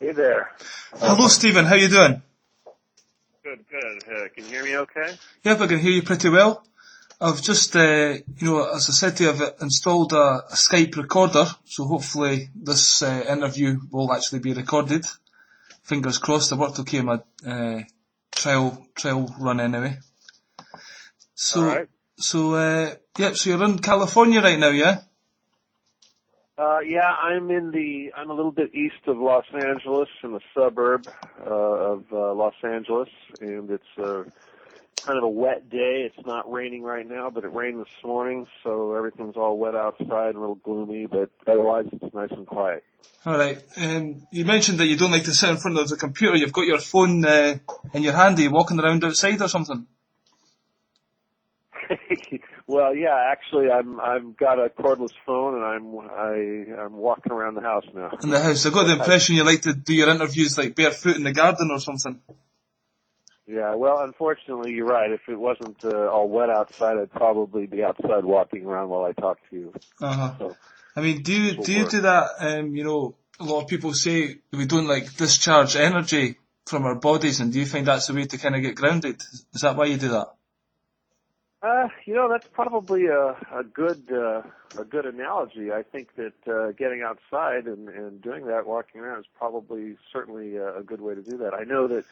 Hey there. Hello, Stephen. How you doing? Good, good. Can you hear me okay? Yep, I can hear you pretty well. I've just, as I said to you, I've installed a Skype recorder, so hopefully this interview will actually be recorded. Fingers crossed. It worked okay in my trial run anyway. All So, right. so you're in California right now, yeah? Yeah, I'm a little bit east of Los Angeles, in a suburb of Los Angeles, and it's kind of a wet day. It's not raining right now, but it rained this morning, so everything's all wet outside and a little gloomy, but otherwise it's nice and quiet. Alright, you mentioned that you don't like to sit in front of the computer. You've got your phone in your hand. Are you walking around outside or something? Well, yeah, actually, I've got a cordless phone, and I'm walking around the house now. In the house. I got the impression you like to do your interviews like barefoot in the garden or something. Yeah, well, unfortunately, you're right. If it wasn't all wet outside, I'd probably be outside walking around while I talk to you. Uh-huh. So I mean, this will do you work. do that? A lot of people say we don't like discharge energy from our bodies, and do you find that's the way to kind of get grounded? Is that why you do that? That's probably a good analogy. I think that getting outside and doing that, walking around, is probably certainly a good way to do that. I know that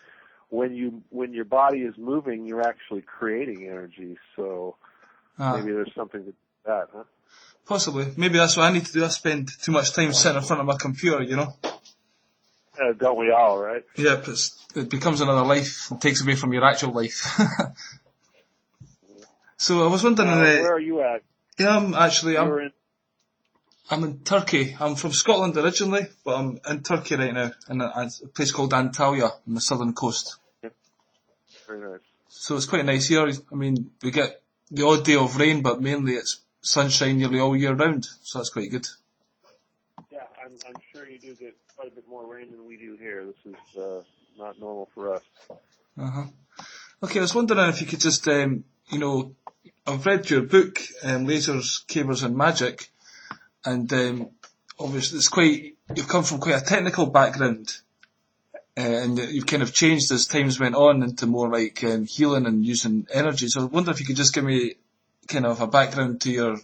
when your body is moving, you're actually creating energy. So Ah, maybe there's something to that, huh? possibly. Maybe that's what I need to do. I spend too much time sitting in front of my computer, you know. Don't we all, right? Yep, it becomes another life. It takes away from your actual life. So I was wondering, Where are you at? yeah, I'm You're in. I'm in Turkey. I'm from Scotland originally, but I'm in Turkey right now, in a place called Antalya on the southern coast. Yeah, very nice. So it's quite nice here. I mean, we get the odd day of rain, but mainly it's sunshine nearly all year round, so that's quite good. Yeah, I'm sure you do get quite a bit more rain than we do here. This is not normal for us. Uh-huh. Okay, I was wondering if you could just, I've read your book, Lasers, Cables and Magic, and obviously you've come from quite a technical background, and you've kind of changed as times went on into more like healing and using energy. So I wonder if you could just give me kind of a background to your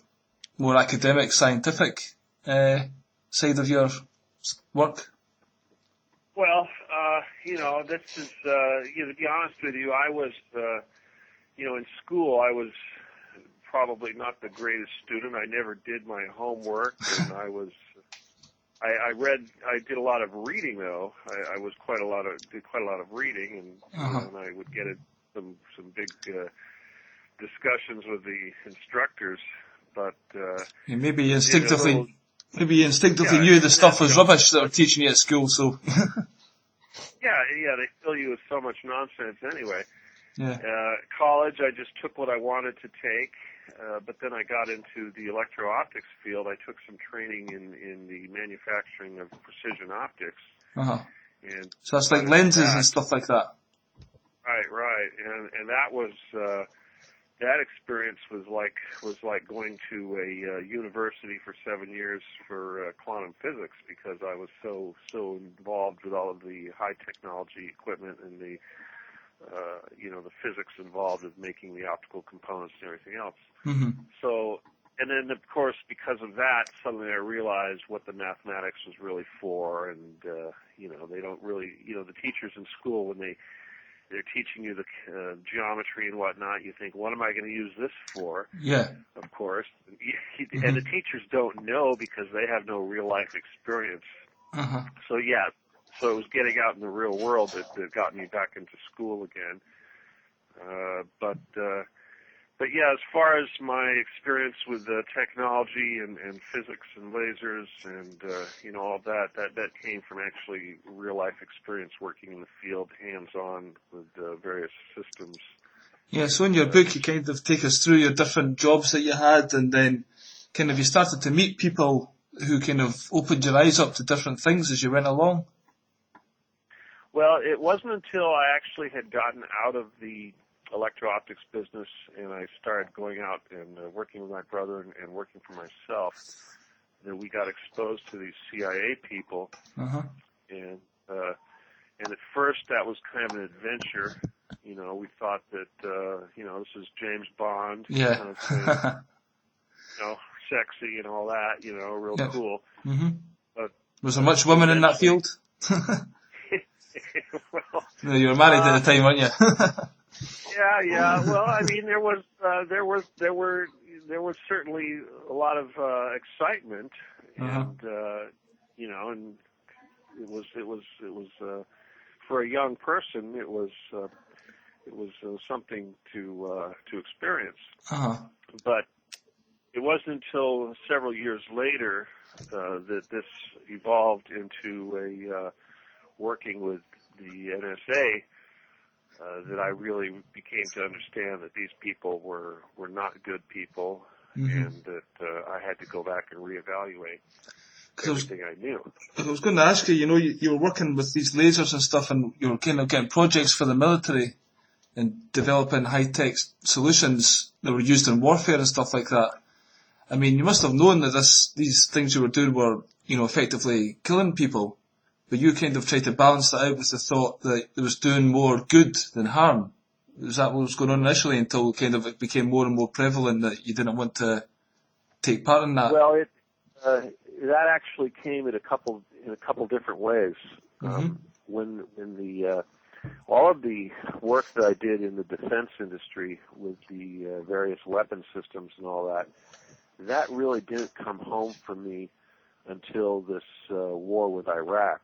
more academic, scientific side of your work. Well, this is, to be honest with you, I was, in school, I was probably not the greatest student. I never did my homework, and I did a lot of reading though. I did quite a lot of reading, Uh-huh. and I would get in some big discussions with the instructors, but Yeah, did a little, maybe you instinctively yeah, knew the and then stuff was rubbish that were teaching you at school. So yeah, they fill you with so much nonsense anyway. yeah. College, I just took what I wanted to take, but then I got into the electro-optics field. I took some training in the manufacturing of precision optics, Uh-huh. and So that's like got into lenses and that. stuff like that. Right, and that was that experience was like going to a university for 7 years for quantum physics, because I was so involved with all of the high technology equipment and the the physics involved with making the optical components and everything else. Hmm. So, and then of course, because of that, suddenly I realized what the mathematics was really for, and they don't really, the teachers in school, when they're teaching you the geometry and whatnot, you think, what am I going to use this for? Yeah. Of course, and Hmm. the teachers don't know because they have no real life experience. Uh-huh. So yeah, so it was getting out in the real world that got me back into school again. But yeah, as far as my experience with technology and physics and lasers and all that came from actually real life experience working in the field, hands on with various systems. Yeah, so in And your book you kind of take us through your different jobs that you had, and then kind of you started to meet people who kind of opened your eyes up to different things as you went along. well, it wasn't until I actually had gotten out of the electro-optics business and I started going out and working with my brother and working for myself that we got exposed to these CIA people, Uh-huh. and at first that was kind of an adventure. We thought that, this is James Bond Yeah. kind of thing, sexy and all that, real Yep. cool. Mm-hmm. But was there much women in that field? Well, No, you were married at the time, weren't you? yeah. Well, I mean, there was certainly a lot of excitement, and and it was for a young person, it was something to experience. Uh-huh. But it wasn't until several years later that this evolved into a working with the NSA that I really became to understand that these people were not good people, and that I had to go back and reevaluate everything I knew. I was going to ask you, you were working with these lasers and stuff, and you were kind of getting projects for the military and developing high-tech solutions that were used in warfare and stuff like that. I mean, you must have known that these things you were doing were, effectively killing people, but you kind of tried to balance that out with the thought that it was doing more good than harm. Was that what was going on initially until kind of it became more and more prevalent that you didn't want to take part in that? Well, that actually came in a couple different ways. When the all of the work that I did in the defense industry with the various weapon systems and all that really didn't come home for me until this war with Iraq.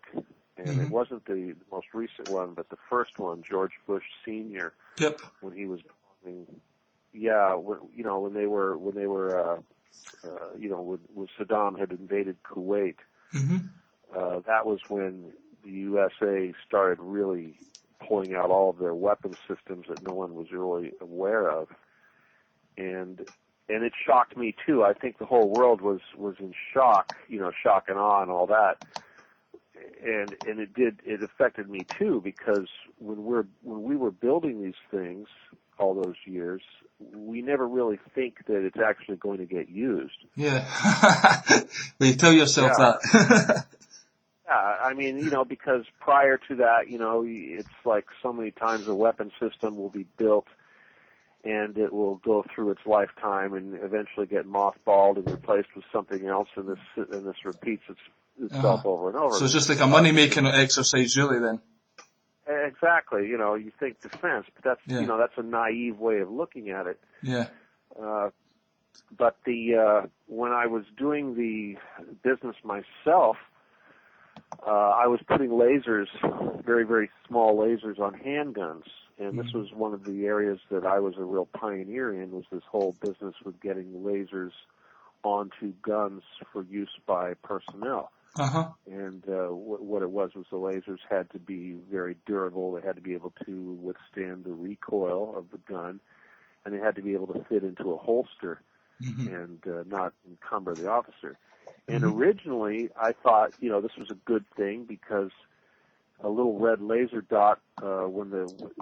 And it wasn't the most recent one, but the first one, George Bush Sr. Yep. When he was, when they were, when Saddam had invaded Kuwait, that was when the USA started really pulling out all of their weapon systems that no one was really aware of, and it shocked me too. I think the whole world was in shock, shock and awe and all that, and it affected me too, because when we were building these things all those years, we never really think that it's actually going to get used. Yeah. Well, you tell yourself that. Yeah, I mean, because prior to that, it's like so many times a weapon system will be built and it will go through its lifetime and eventually get mothballed and replaced with something else, and this repeats itself over and over. So it's just like a money-making exercise, really, then. Exactly. You think defense, but that's that's a naive way of looking at it. Yeah. But when I was doing the business myself, I was putting lasers, very, very small lasers, on handguns. And this was one of the areas that I was a real pioneer in, was this whole business with getting lasers onto guns for use by personnel. And what it was the lasers had to be very durable. They had to be able to withstand the recoil of the gun, and they had to be able to fit into a holster and not encumber the officer. And originally, I thought, this was a good thing, because a little red laser dot,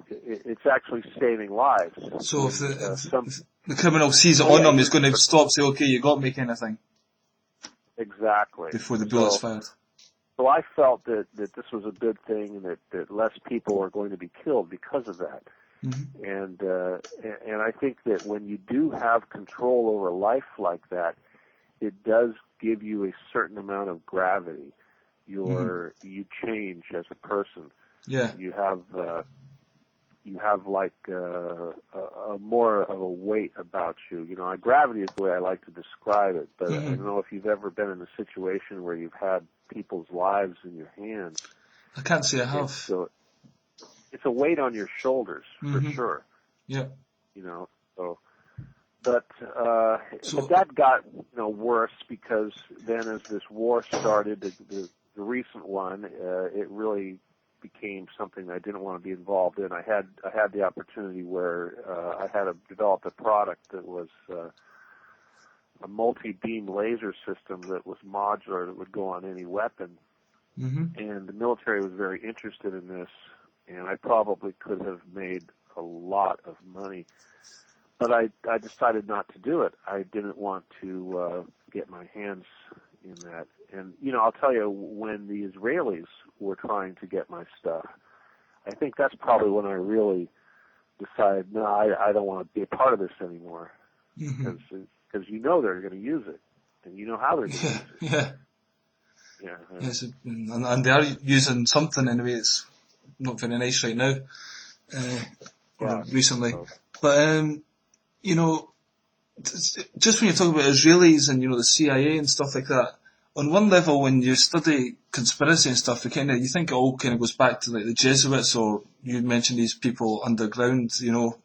it's actually saving lives. So if the criminal sees it on them, he's going to stop, say, okay, you got me, kind of thing. Exactly. Before the bullet's fired. So I felt that this was a good thing, and that less people are going to be killed because of that. And I think that when you do have control over life like that, it does give you a certain amount of gravity. You change as a person. Yeah. You have like a more of a weight about you. Gravity is the way I like to describe it. But I don't know if you've ever been in a situation where you've had people's lives in your hands. I can't say I have. So it's a weight on your shoulders for sure. Yeah. But that got worse, because then as this war started, the recent one, it really became something I didn't want to be involved in. I had the opportunity where I had developed a product that was a multi-beam laser system that was modular, that would go on any weapon. And the military was very interested in this, and I probably could have made a lot of money. But I decided not to do it. I didn't want to get my hands in that. And, I'll tell you, when the Israelis were trying to get my stuff, I think that's probably when I really decided, no, I don't want to be a part of this anymore, because you know they're going to use it, and you know how they're going to use it. Yeah. Yeah. Yes, and they are using something in a way that's not very nice right now, or recently. But you know, just when you're talking about Israelis and the CIA and stuff like that, on one level, when you study conspiracy and stuff, you think it all kind of goes back to like the Jesuits, or you mentioned these people underground, and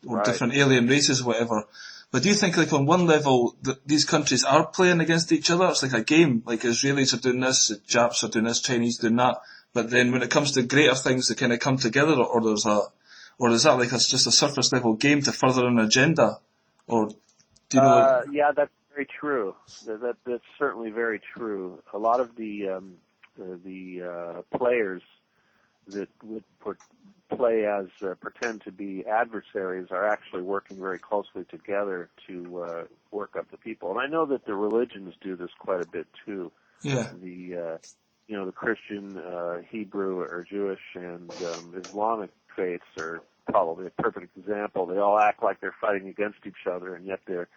or different alien races or whatever. But do you think, like, on one level, that these countries are playing against each other? It's like a game. Like, Israelis are doing this, the Japs are doing this, Chinese doing that. But then when it comes to greater things, they kind of come together, or is that like just a surface level game to further an agenda? Or do you know? Yeah, that's very true. That's certainly very true. A lot of the players that would play as pretend to be adversaries are actually working very closely together to work up the people. And I know that the religions do this quite a bit too. Yeah. The Christian, Hebrew, or Jewish and Islamic faiths are probably a perfect example. They all act like they're fighting against each other, and yet they're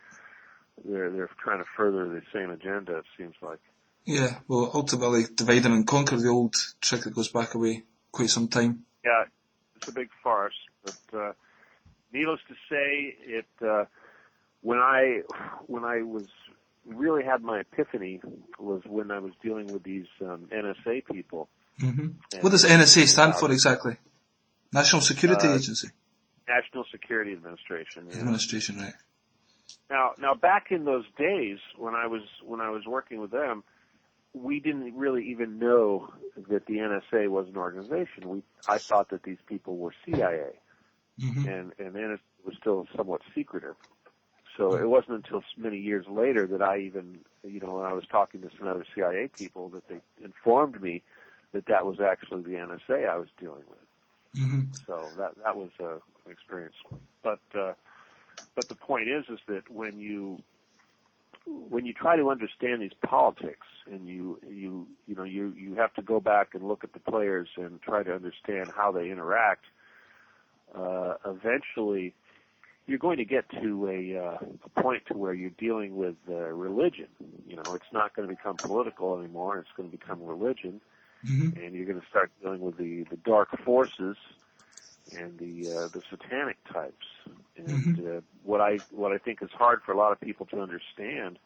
trying to further the same agenda, it seems like. Yeah, well, ultimately, divide and conquer, the old trick that goes back away quite some time. Yeah, it's a big farce, but needless to say, when I was really had my epiphany was when I was dealing with these NSA people. Mm-hmm. What does NSA stand for exactly? National Security Agency? National Security Administration. Yeah. Administration, right. Now, back in those days when I was working with them, we didn't really even know that the NSA was an organization. I thought that these people were CIA, and NSA was still somewhat secretive. So it wasn't until many years later that I even, when I was talking to some other CIA people, that they informed me that was actually the NSA I was dealing with. Mm-hmm. So that was an experience. But the point is that when you try to understand these politics, and you have to go back and look at the players and try to understand how they interact, eventually you're going to get to a point to where you're dealing with religion. It's not going to become political anymore. It's going to become religion, and you're going to start dealing with the dark forces and the satanic types. And what I think is hard for a lot of people to understand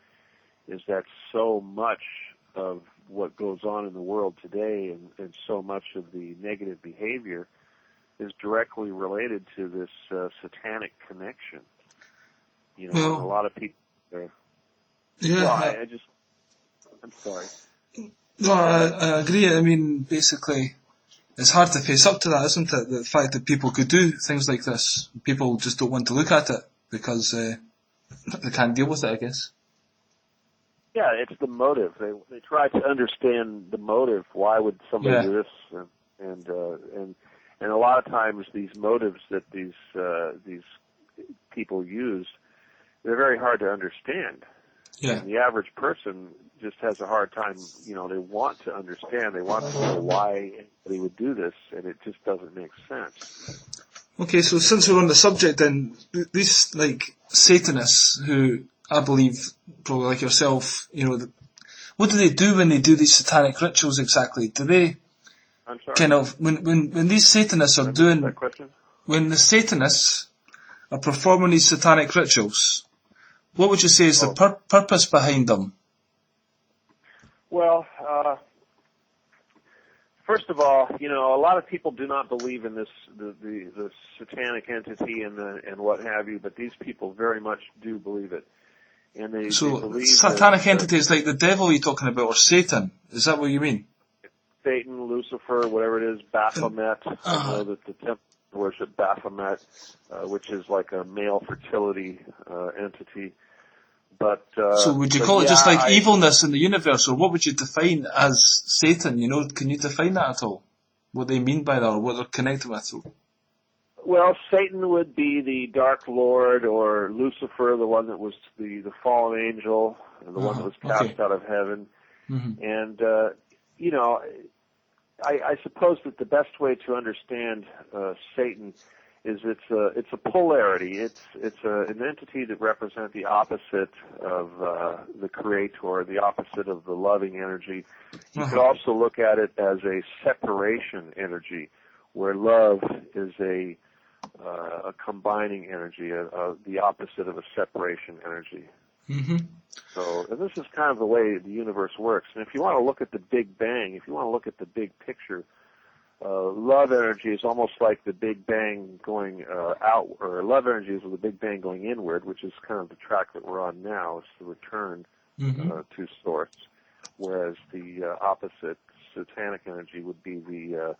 is that so much of what goes on in the world today, and so much of the negative behavior, is directly related to this satanic connection. And a lot of people are... Yeah. Well, I'm sorry. No, I agree. I mean, basically, it's hard to face up to that, isn't it? The fact that people could do things like this. People just don't want to look at it because they can't deal with it, I guess. Yeah, it's the motive. They try to understand the motive. Why would somebody do this? And a lot of times these motives that these people use, they're very hard to understand. Yeah. And the average person just has a hard time. They want to understand. They want to know why anybody would do this, and it just doesn't make sense. Okay, so since we're on the subject, then these Satanists who I believe, probably like yourself, what do they do when they do these satanic rituals exactly? Do they kind of when these Satanists are doing when the Satanists are performing these satanic rituals, what would you say is the purpose behind them? Well, first of all, a lot of people do not believe in this the satanic entity and what have you, but these people very much do believe it. And they believe satanic entities like the devil you're talking about, or Satan, is that what you mean? Satan, Lucifer, whatever it is, Baphomet. I know that the Templars worship Baphomet, which is like a male fertility entity. But so would you call it just like evilness in the universe, or what would you define as Satan? Can you define that at all? What they mean by that, or what they're connected with? Well, Satan would be the Dark Lord, or Lucifer, the one that was the fallen angel, the one that was cast out of heaven. And I suppose that the best way to understand Satan is it's a polarity. It's an entity that represents the opposite of the Creator, the opposite of the loving energy. You could also look at it as a separation energy, where love is a combining energy, the opposite of a separation energy. Mm-hmm. So, and this is kind of the way the universe works. And if you want to look at the Big Bang, if you want to look at the big picture, love energy is almost like the Big Bang going out, or love energy is the Big Bang going inward, which is kind of the track that we're on now. It's the return to source, whereas the opposite, satanic energy, would be the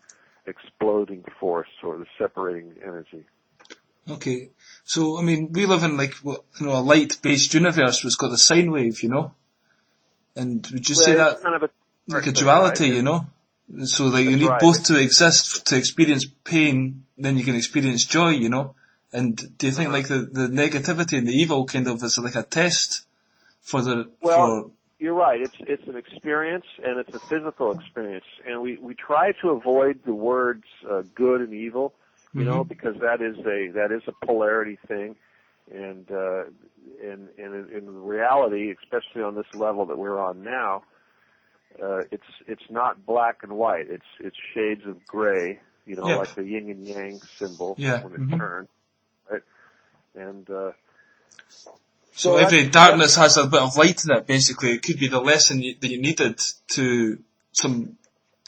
exploding force or the separating energy. Okay, so I mean, we live in a light-based universe which got the sine wave, and would you say that kind of like a duality, right? So you need both to exist to experience pain, then you can experience joy, And do you think the negativity and the evil kind of is like a test for the You're right. It's an experience, and it's a physical experience, and we try to avoid the words good and evil, because that is a polarity thing, and in reality, especially on this level that we're on now, it's not black and white. It's shades of gray, like the yin and yang symbol when it turns, right? And so every darkness has a bit of light in it, basically. It could be the lesson that you needed to some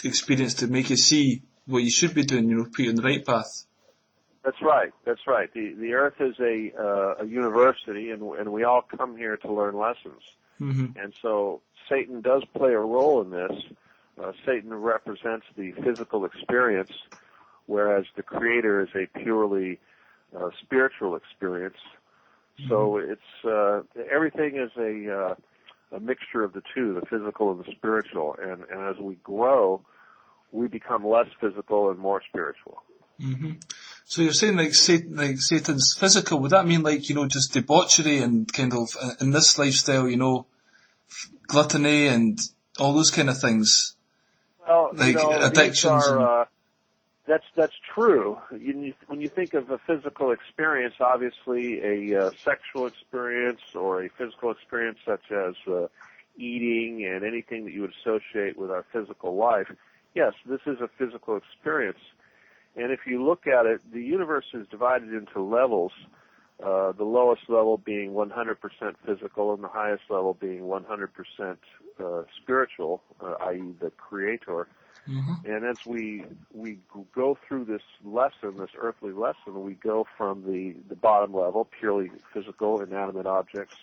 experience to make you see what you should be doing, put you on the right path. That's right. The Earth is a university, and we all come here to learn lessons. Mm-hmm. And so Satan does play a role in this. Satan represents the physical experience, whereas the Creator is a purely spiritual experience. So it's everything is a mixture of the two, the physical and the spiritual. And as we grow, we become less physical and more spiritual. Mm-hmm. So you're saying like Satan's physical? Would that mean just debauchery and kind of in this lifestyle, gluttony and all those kind of things? Well, addictions. That's true. When you think of a physical experience, obviously a sexual experience or a physical experience such as eating and anything that you would associate with our physical life, yes, this is a physical experience. And if you look at it, the universe is divided into levels, the lowest level being 100% physical and the highest level being 100% spiritual, i.e. the Creator. Mm-hmm. And as we go through this lesson, this earthly lesson, we go from the bottom level, purely physical, inanimate objects,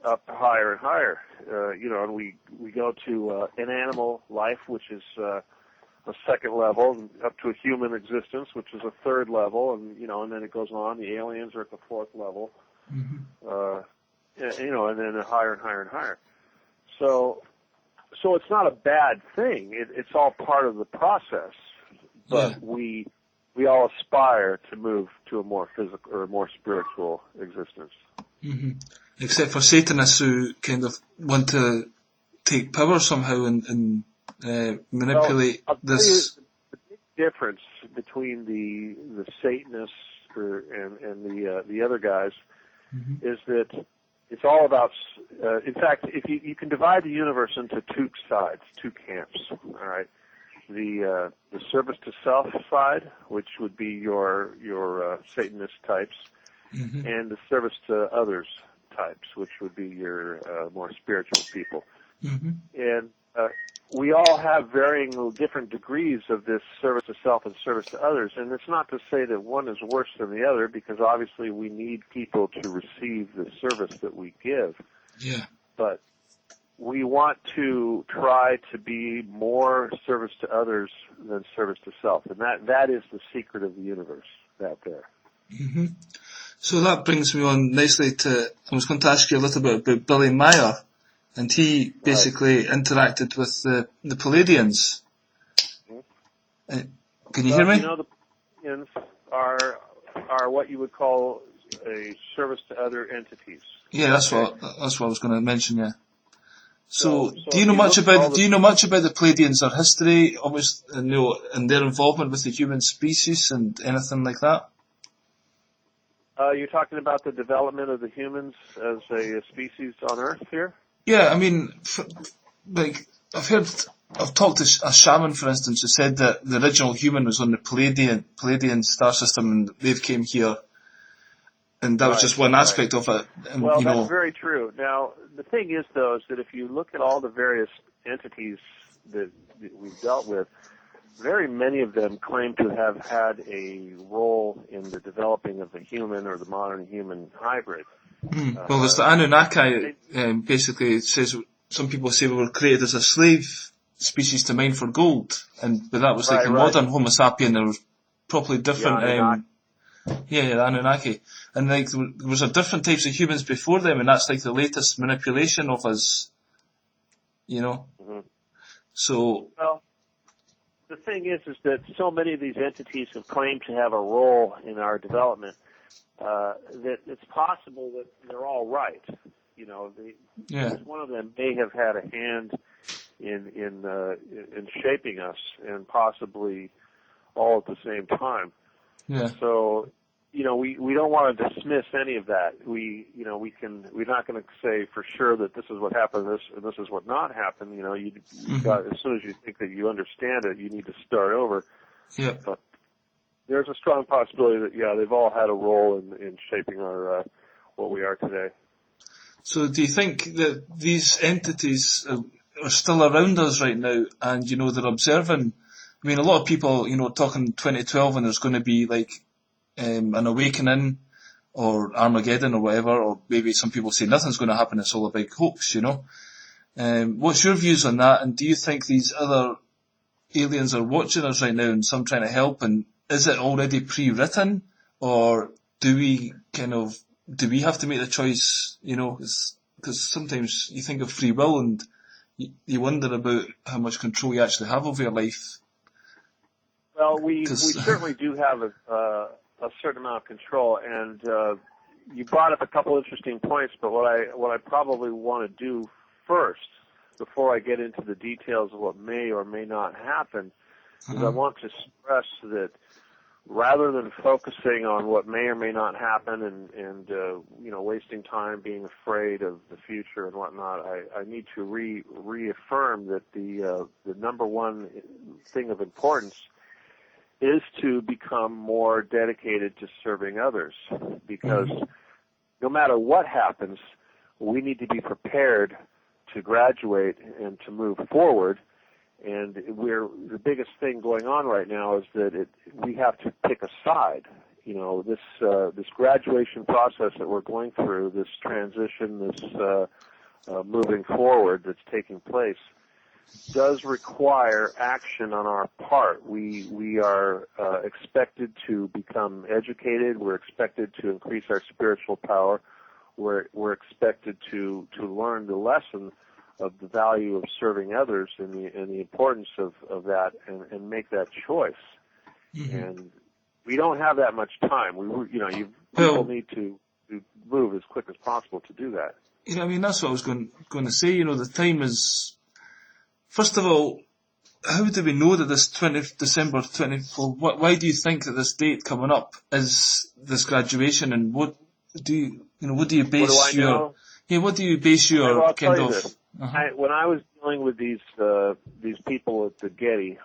up higher and higher. And we go to an animal life, which is a second level, and up to a human existence, which is a third level, and then it goes on. The aliens are at the fourth level, and then higher and higher and higher. So it's not a bad thing. It's all part of the process, but we all aspire to move to a more physical or a more spiritual existence. Mm-hmm. Except for Satanists who kind of want to take power somehow and manipulate this. The big difference between the Satanists and the other guys is that it's all about. In fact, if you can divide the universe into two sides, two camps. All right, the service to self side, which would be your Satanist types, and the service to others types, which would be your more spiritual people. And we all have varying different degrees of this service to self and service to others, and it's not to say that one is worse than the other, because obviously we need people to receive the service that we give. Yeah. But we want to try to be more service to others than service to self, and that is the secret of the universe out there. Mm-hmm. So that brings me on nicely to, I was going to ask you a little bit about Billy Meyer. And he basically interacted with the Palladians. Can you hear me? The Palladians are what you would call a service to other entities. Yeah, that's what I was going to mention. Yeah. So, So do you if know you much look at all about the Pleiadians, their history, obviously, and their involvement with the human species and anything like that? you're talking about the development of the humans as a species on Earth here? Yeah, I mean, like I've talked to a shaman, for instance, who said that the original human was on the Pleiadian star system, and they've came here, and that was just one aspect of it. And, Well, that's very true. Now, the thing is, though, is that if you look at all the various entities that we've dealt with, very many of them claim to have had a role in the developing of the human or the modern human hybrid. Well, there's the Anunnaki. Basically, it says some people say we were created as a slave species to mine for gold, but that was like a modern Homo sapien. There was probably different. The Anunnaki, and like there was a different types of humans before them, and that's like the latest manipulation of us. Mm-hmm. So. Well, the thing is that so many of these entities have claimed to have a role in our development that it's possible that they're all right. Each one of them may have had a hand in shaping us, and possibly all at the same time. Yeah. So, we don't want to dismiss any of that. We're not going to say for sure that this is what happened, this is what not happened. As soon as you think that you understand it, you need to start over. Yeah. But there's a strong possibility that they've all had a role in shaping our what we are today. So, do you think that these entities are still around us right now, and they're observing? I mean, a lot of people, talking 2012, and there's going to be like an awakening or Armageddon or whatever, or maybe some people say nothing's going to happen, it's all a big hoax, What's your views on that, and do you think these other aliens are watching us right now and some trying to help, and is it already pre-written, or do we have to make the choice, because sometimes you think of free will and you wonder about how much control you actually have over your life. Well, we certainly do have a certain amount of control, and you brought up a couple interesting points. But what I probably want to do first, before I get into the details of what may or may not happen, is I want to stress that rather than focusing on what may or may not happen and wasting time being afraid of the future and whatnot, I need to reaffirm that the number one thing of importance is to become more dedicated to serving others, because no matter what happens, we need to be prepared to graduate and to move forward. And the biggest thing going on right now is that we have to pick a side. This graduation process that we're going through, this transition, this moving forward that's taking place, does require action on our part. We are expected to become educated. We're expected to increase our spiritual power. We're expected to learn the lesson of the value of serving others and the importance of that, and make that choice. And we don't have that much time. People need to move as quick as possible to do that. That's what I was going to say. The time is. First of all, how do we know that this 20th December 24? Why do you think that this date coming up is this graduation? And what do you base your? Yeah, what do you base your kind of? When I was dealing with these people at the Getty,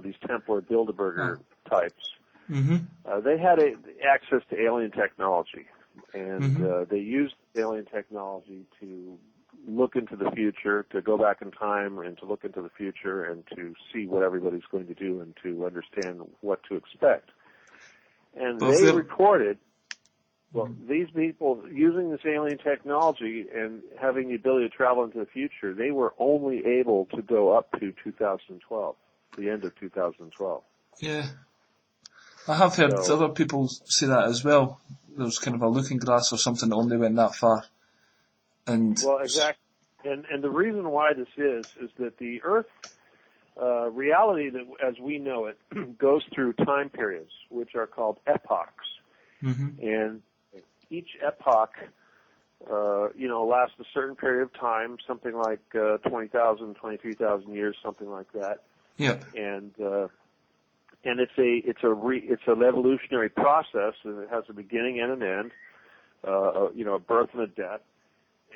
these Templar Bilderberger types, they had access to alien technology, and they used alien technology to look into the future, to go back in time and to look into the future and to see what everybody's going to do and to understand what to expect. And they recorded, these people using this alien technology and having the ability to travel into the future, they were only able to go up to 2012, the end of 2012. Yeah. I have heard other people say that as well. There was kind of a looking glass or something that only went that far. Well, exactly. And the reason why this is that the Earth reality, that as we know it, goes through time periods, which are called epochs. And each epoch last a certain period of time, something like 20,000, 23,000 years, something like that. Yeah. And it's an evolutionary process, and it has a beginning and an end, a birth and a death,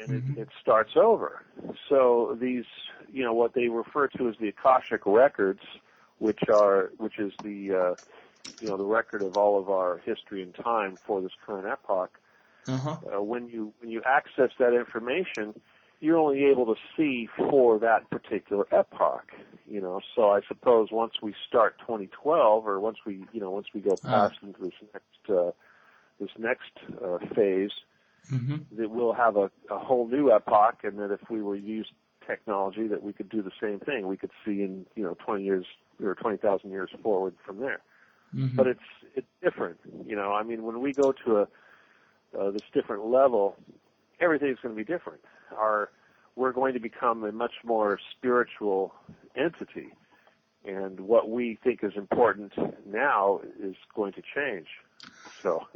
and it starts over. So these, what they refer to as the Akashic records, which is the the record of all of our history and time for this current epoch. When you access that information, you're only able to see for that particular epoch. So I suppose once we start 2012, or once we go past into this next phase, that we'll have a whole new epoch, and that if we were to use technology, that we could do the same thing. We could see in 20 years or 20,000 years forward from there. But it's different. When we go to this different level, everything's going to be different. We're going to become a much more spiritual entity, and what we think is important now is going to change. So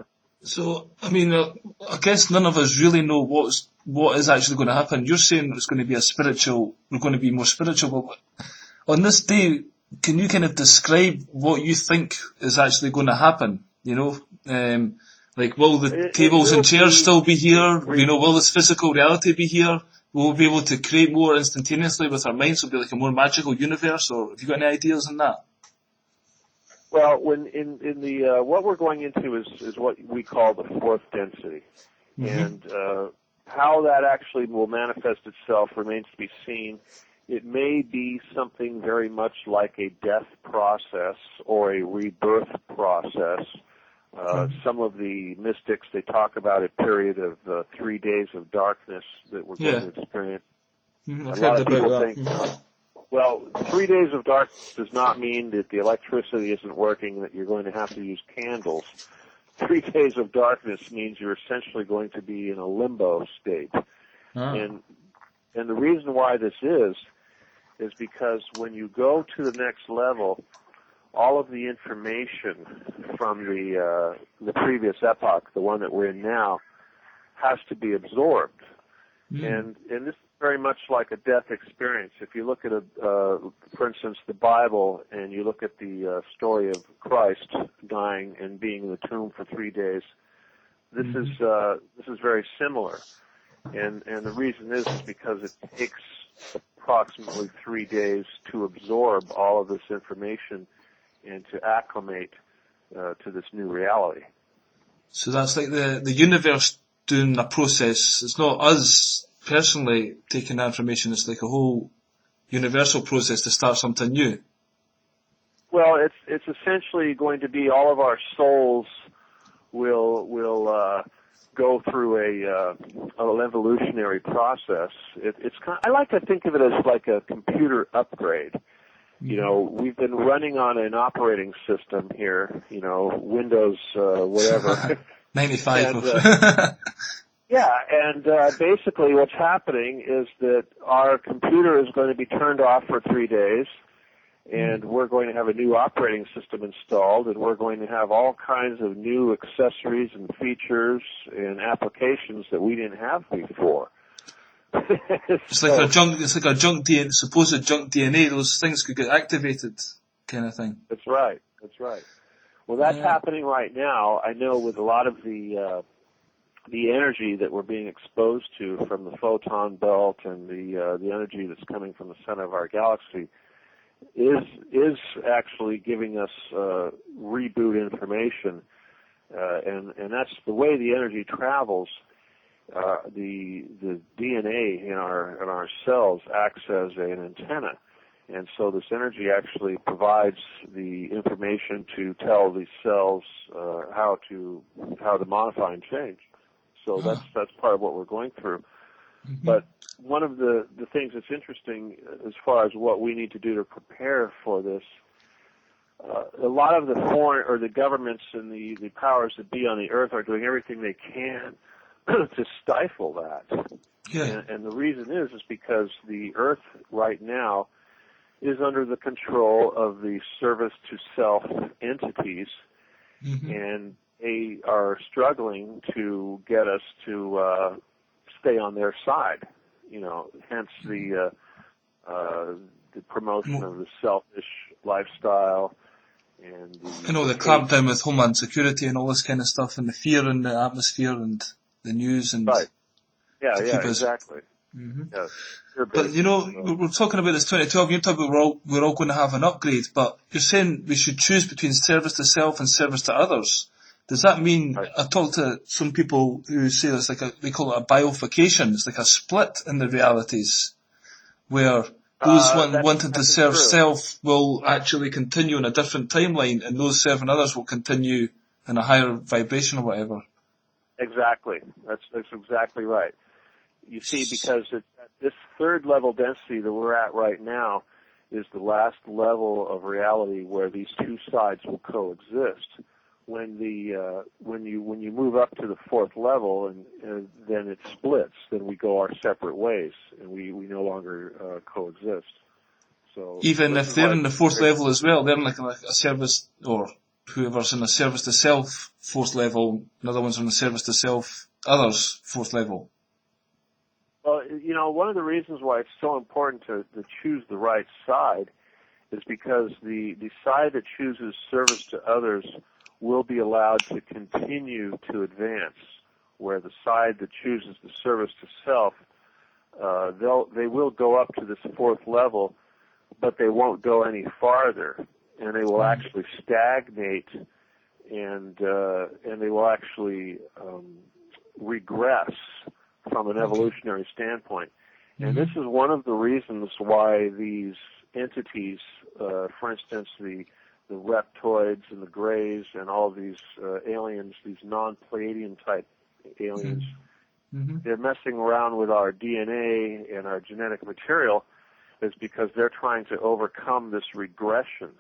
I guess none of us really know what is actually going to happen. You're saying it's going to be we're going to be more spiritual, but on this day, can you kind of describe what you think is actually going to happen? Will the tables and chairs still be here? Will this physical reality be here? Will we be able to create more instantaneously with our minds? Will it be like a more magical universe? Or have you got any ideas on that? Well, what we're going into is what we call the fourth density, and how that actually will manifest itself remains to be seen. It may be something very much like a death process or a rebirth process. Some of the mystics, they talk about a period of 3 days of darkness that we're going to experience. A lot of people think, well, 3 days of darkness does not mean that the electricity isn't working, that you're going to have to use candles. 3 days of darkness means you're essentially going to be in a limbo state. And the reason why this is because when you go to the next level, all of the information from the previous epoch, the one that we're in now, has to be absorbed. And this is very much like a death experience. If you look at, for instance, the Bible, and you look at the story of Christ dying and being in the tomb for 3 days, this is very similar. And the reason is because it takes approximately 3 days to absorb all of this information and to acclimate to this new reality. So that's like the universe doing a process. It's not us personally taking that information. It's like a whole universal process to start something new. Well, it's essentially going to be all of our souls will go through an evolutionary process. I like to think of it as like a computer upgrade. We've been running on an operating system here, Windows, whatever. 95. And basically what's happening is that our computer is going to be turned off for 3 days, and we're going to have a new operating system installed, and we're going to have all kinds of new accessories and features and applications that we didn't have before. It's like a junk DNA, supposed junk DNA. Those things could get activated, kind of thing. That's right. Well, that's happening right now. I know with a lot of the energy that we're being exposed to from the photon belt and the energy that's coming from the center of our galaxy is actually giving us reboot information, and that's the way the energy travels. The DNA in our cells acts as an antenna, and so this energy actually provides the information to tell the cells how to modify and change. So that's part of what we're going through. But one of the things that's interesting as far as what we need to do to prepare for this, a lot of the foreign or the governments and the powers that be on the earth are doing everything they can to stifle that. Yeah. And the reason is because the earth right now is under the control of the service to self entities, and they are struggling to get us to stay on their side. Hence the promotion of the selfish lifestyle and the clampdown with Homeland Security and all this kind of stuff, and the fear in the atmosphere and the news and right. Yeah, us. Exactly. Mm-hmm. Yeah, but we're talking about this 2012. You're talking about we're all going to have an upgrade, but you're saying we should choose between service to self and service to others. Does that mean? Right. I talked to some people who say it's they call it a bifurcation. It's like a split in the realities, where those wanting to serve self will actually continue in a different timeline, and those serving others will continue in a higher vibration or whatever. Exactly. That's exactly right. You see, because this third level density that we're at right now is the last level of reality where these two sides will coexist. When you move up to the fourth level, and then it splits, then we go our separate ways, and we no longer coexist. So even if they're in the fourth level as well, they're in like a service, or whoever's in a service to self fourth level, another one's on the service to self others fourth level. Well, one of the reasons why it's so important to choose the right side is because the side that chooses service to others will be allowed to continue to advance, where the side that chooses the service to self, they will go up to this fourth level, but they won't go any farther, and they will actually stagnate, and they will actually regress from an evolutionary standpoint. And this is one of the reasons why these entities, for instance, the reptoids and the greys and all these aliens, these non-Pleiadian type aliens, they're messing around with our DNA and our genetic material, is because they're trying to overcome this regression.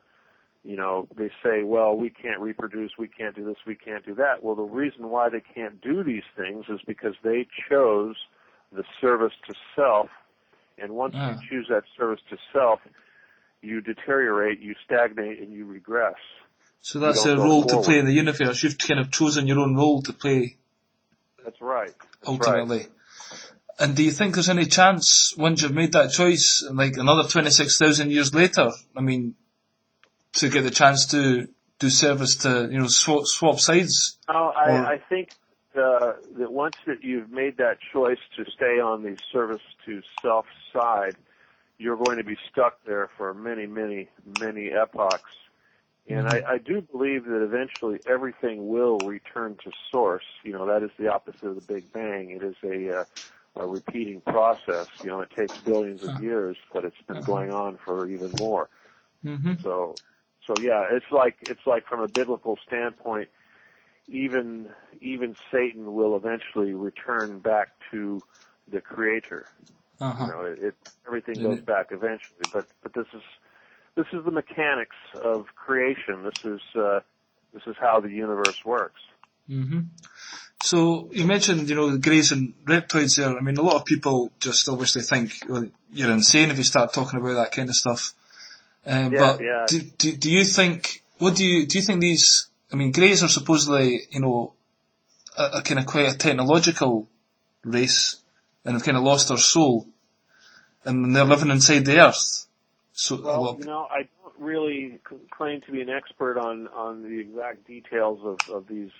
They say, well, we can't reproduce, we can't do this, we can't do that. Well, the reason why they can't do these things is because they chose the service to self, and once you choose that service to self, you deteriorate, you stagnate, and you regress. So that's a role to play in the universe. You've kind of chosen your own role to play. That's right. Ultimately. Right. And do you think there's any chance, once you've made that choice, like another 26,000 years later, to get the chance to do service to, swap sides? I think that once that you've made that choice to stay on the service to self side, you're going to be stuck there for many, many, many epochs. And I do believe that eventually everything will return to source. That is the opposite of the Big Bang. It is a repeating process. It takes billions of years, but it's been going on for even more. So yeah, it's like from a biblical standpoint, even Satan will eventually return back to the Creator. Everything goes back eventually, but this is the mechanics of creation. This is how the universe works. So you mentioned, the greys and reptoids there. A lot of people just obviously think, well, you're insane if you start talking about that kind of stuff. But do you think? Do you think these? Greys are supposedly, a kind of quite a technological race, and have kind of lost their soul, and they're living inside the earth. So, I don't really claim to be an expert on the exact details of these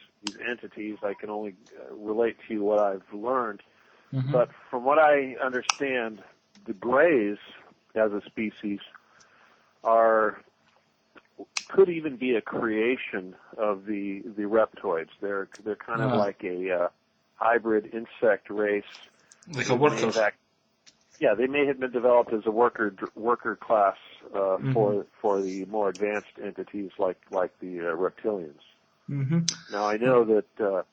entities. I can only relate to you what I've learned. But from what I understand, the greys as a species could even be a creation of the reptoids. They're kind of like a hybrid insect race. Like a worker. They may have been developed as a worker class for the more advanced entities like the reptilians. Now I know that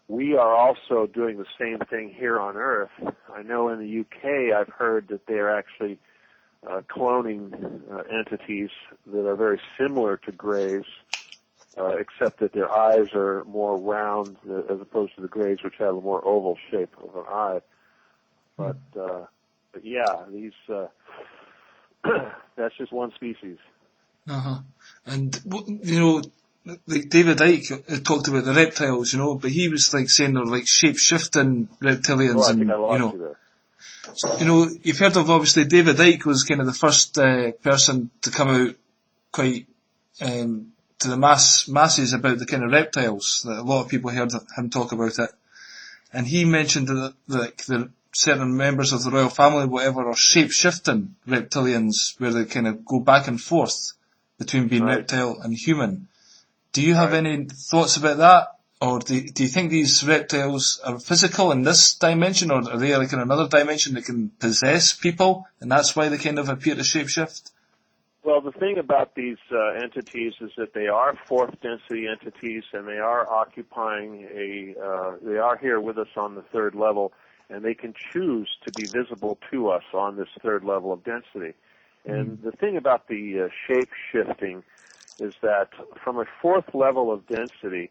we are also doing the same thing here on Earth. I know in the UK I've heard that they're actually cloning entities that are very similar to greys, except that their eyes are more round as opposed to the greys, which have a more oval shape of an eye. But yeah, these that's just one species. And like David Icke talked about the reptiles, you know, but he was like saying they're like shape-shifting reptilians, I and think I lost you know, you there. so, you know, you've heard of obviously David Icke was kind of the first person to come out quite to the masses about the kind of reptiles. That a lot of people heard him talk about it, and he mentioned that like the certain members of the royal family, whatever, are shape-shifting reptilians, where they kind of go back and forth between being reptile and human. Do you have any thoughts about that? Or do you think these reptiles are physical in this dimension, or are they like in another dimension that can possess people, and that's why they kind of appear to shapeshift? Well, the thing about these entities is that they are fourth density entities, and they are occupying they are here with us on the third level, and they can choose to be visible to us on this third level of density. And the thing about the shape-shifting is that from a fourth level of density,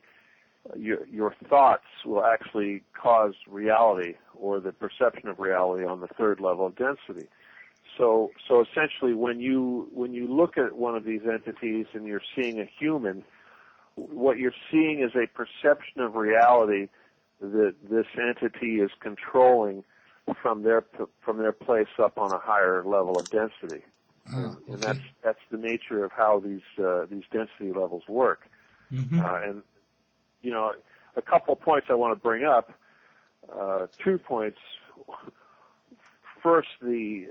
your thoughts will actually cause reality, or the perception of reality, on the third level of density. So essentially, when you look at one of these entities and you're seeing a human, what you're seeing is a perception of reality that this entity is controlling from their place up on a higher level of density. And that's the nature of how these density levels work. And you know, a couple points I want to bring up. 2 points. First, this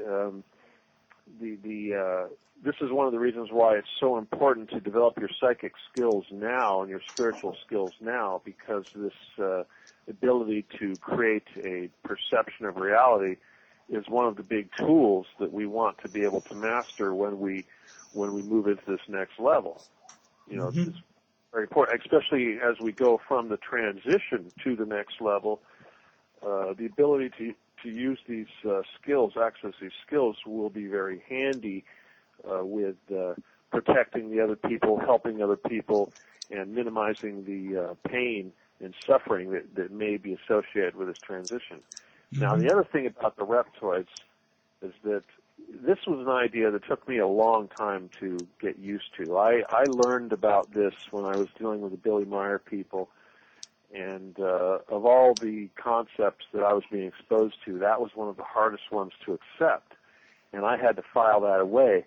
is one of the reasons why it's so important to develop your psychic skills now and your spiritual skills now, because this ability to create a perception of reality is one of the big tools that we want to be able to master when we move into this next level. You know, it's very important, especially as we go from the transition to the next level. The ability to use these skills, access these skills, will be very handy with protecting the other people, helping other people, and minimizing the pain and suffering that may be associated with this transition. Now, the other thing about the reptoids is that this was an idea that took me a long time to get used to. I learned about this when I was dealing with the Billy Meyer people, and of all the concepts that I was being exposed to, that was one of the hardest ones to accept, and I had to file that away.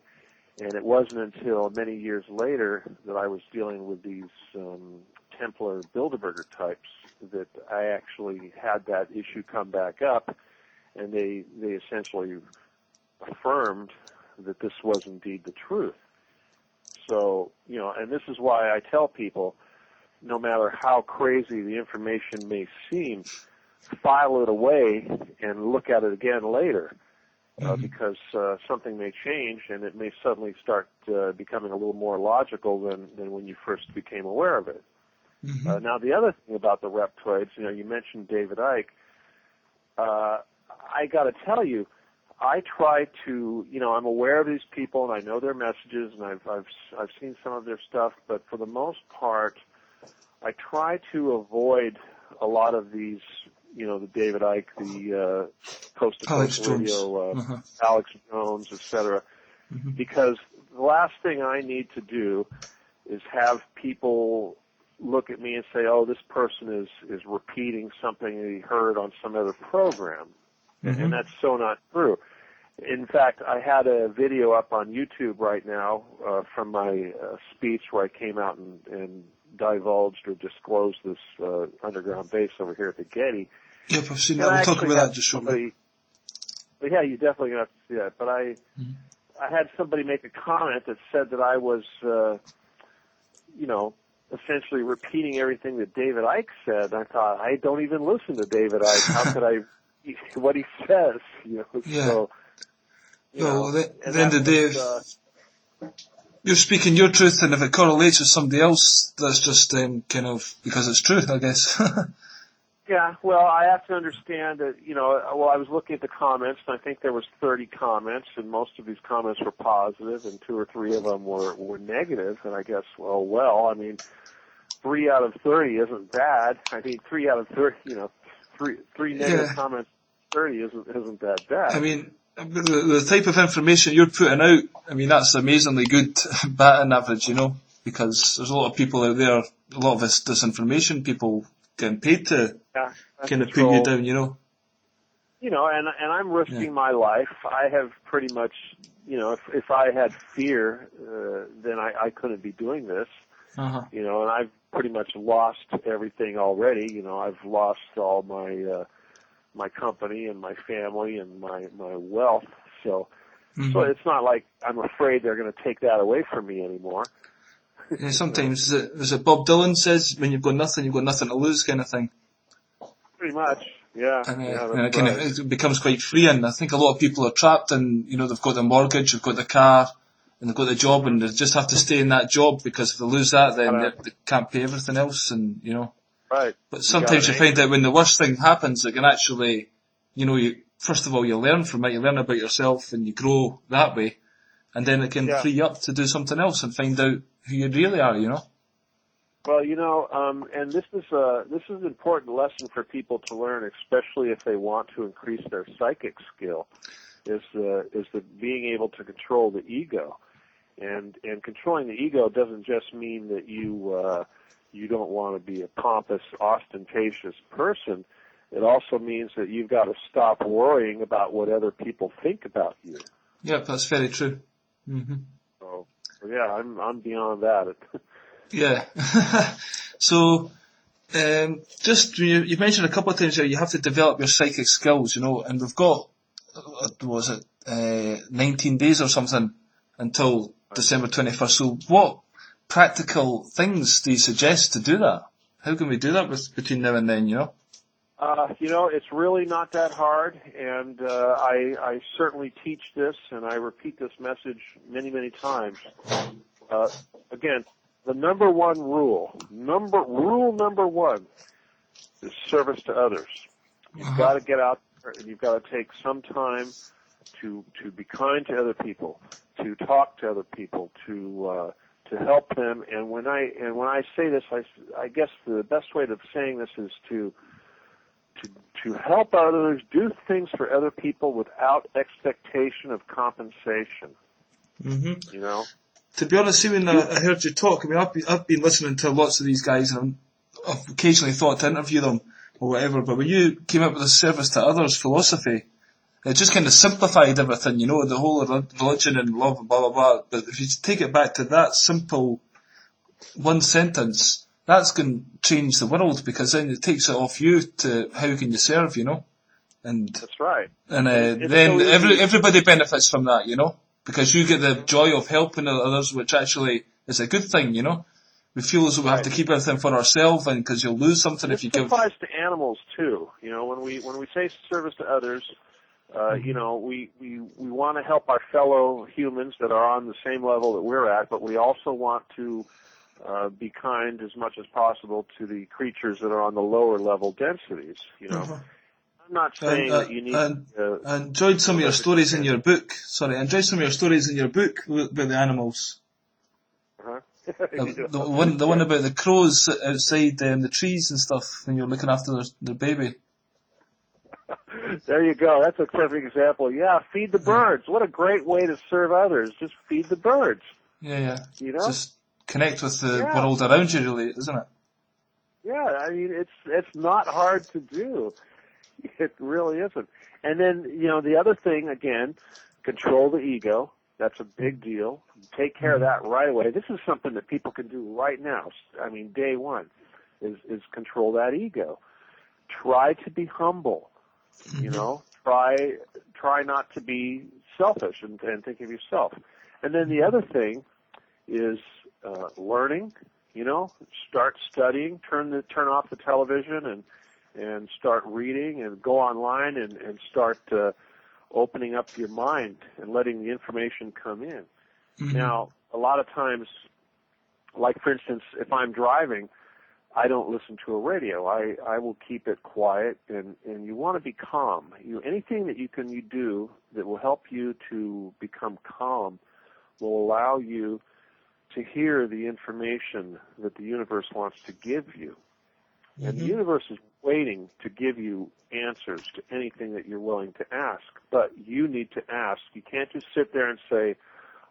And it wasn't until many years later that I was dealing with these Templar Bilderberger types that I actually had that issue come back up, and they essentially affirmed that this was indeed the truth. So, you know, and this is why I tell people, no matter how crazy the information may seem, file it away and look at it again later, because something may change and it may suddenly start becoming a little more logical than when you first became aware of it. Now, the other thing about the reptoids, you know, you mentioned David Icke. I got to tell you, I try to, you know, I'm aware of these people and I know their messages and I've seen some of their stuff, but for the most part, I try to avoid a lot of these, you know, the David Icke, the Coast to Coast Radio, Alex Jones, etc., because the last thing I need to do is have people look at me and say, oh, this person is repeating something that he heard on some other program. And that's so not true. In fact, I had a video up on YouTube right now from my speech where I came out and divulged or disclosed this underground base over here at the Getty. Yep, I've seen that. We'll talk about that just shortly. But yeah, you definitely have to see that. But I had somebody make a comment that said that I was, you know, essentially repeating everything that David Icke said. I thought, I don't even listen to David Icke. How could I, what he says, you know? Yeah. So, well, at the end of the day, you're speaking your truth, and if it correlates with somebody else, that's just kind of because it's truth, I guess. Yeah, well, I have to understand that, you know, well, I was looking at the comments, and I think there was 30 comments, and most of these comments were positive, and 2 or 3 of them were negative, and I guess, well, I mean, 3 out of 30 isn't bad. I mean, 3 out of 30, you know, three negative comments, 30 isn't that bad. I mean, the type of information you're putting out, I mean, that's amazingly good batting average, you know, because there's a lot of people out there, a lot of this disinformation, people getting paid to kind of put you down, you know. You know, and I'm risking my life. I have pretty much, you know, if I had fear, then I couldn't be doing this. You know, and I've pretty much lost everything already. You know, I've lost all my my company and my family and my wealth. So it's not like I'm afraid they're going to take that away from me anymore. Yeah, sometimes is it Bob Dylan says, when you've got nothing to lose, kind of thing. Pretty much. Yeah, and that's it, right. it becomes quite freeing. I think a lot of people are trapped in, you know, they've got the mortgage, they've got the car, and they've got the job, and they just have to stay in that job, because if they lose that, then they can't pay everything else, and, you know. Right. But sometimes you find that when the worst thing happens, it can actually, you know, first of all, you learn from it, you learn about yourself, and you grow that way, and then it can free you up to do something else and find out who you really are, you know. Well, you know, and this is an important lesson for people to learn, especially if they want to increase their psychic skill, is the being able to control the ego, and controlling the ego doesn't just mean that you don't want to be a pompous, ostentatious person. It also means that you've got to stop worrying about what other people think about you. Yeah, that's very true. So yeah, I'm beyond that. Yeah. So, just, you mentioned a couple of times here, you have to develop your psychic skills, you know, and we've got, 19 days or something until December 21st. So what practical things do you suggest to do that? How can we do that between now and then, you know? You know, it's really not that hard, and I certainly teach this, and I repeat this message many, many times. Again, the number one rule number one is service to others. You've got to get out there, and you've got to take some time to be kind to other people, to talk to other people, to help them. And when I say this, I guess the best way of saying this is to help others, do things for other people without expectation of compensation. You know? To be honest, see, when I heard you talk, I mean, I've been listening to lots of these guys, and I've occasionally thought to interview them or whatever, but when you came up with the service to others philosophy, it just kind of simplified everything, you know, the whole religion and love and blah, blah, blah. But if you take it back to that simple one sentence, that's going to change the world, because then it takes it off you to how can you serve, you know? And that's right. And then everybody benefits from that, you know? Because you get the joy of helping others, which actually is a good thing, you know? We feel as though we have to keep everything for ourselves, and because you'll lose something if you give. It applies to animals too. You know, when we say service to others, you know, we want to help our fellow humans that are on the same level that we're at, but we also want to be kind as much as possible to the creatures that are on the lower level densities. You know. I'm not saying that you need. I enjoyed some of your stories in your book. Sorry, I enjoyed some of your stories in your book about the animals. The one about the crows outside the trees and stuff when you're looking after their baby. There you go. That's a perfect example. Yeah, feed the birds. What a great way to serve others. Just feed the birds. Yeah. You know? Just connect with the world around you, really, isn't it? Yeah, I mean, it's not hard to do. It really isn't. And then, you know, the other thing, again, control the ego. That's a big deal. Take care of that right away. This is something that people can do right now. I mean, day one is control that ego. Try to be humble. You know, try not to be selfish and think of yourself. And then the other thing is learning. You know, start studying. Turn off the television and start reading, and go online and start opening up your mind and letting the information come in. Now, a lot of times, like for instance, if I'm driving, I don't listen to a radio. I will keep it quiet, and you want to be calm. Anything that you do that will help you to become calm will allow you to hear the information that the universe wants to give you. And the universe is waiting to give you answers to anything that you're willing to ask. But you need to ask. You can't just sit there and say,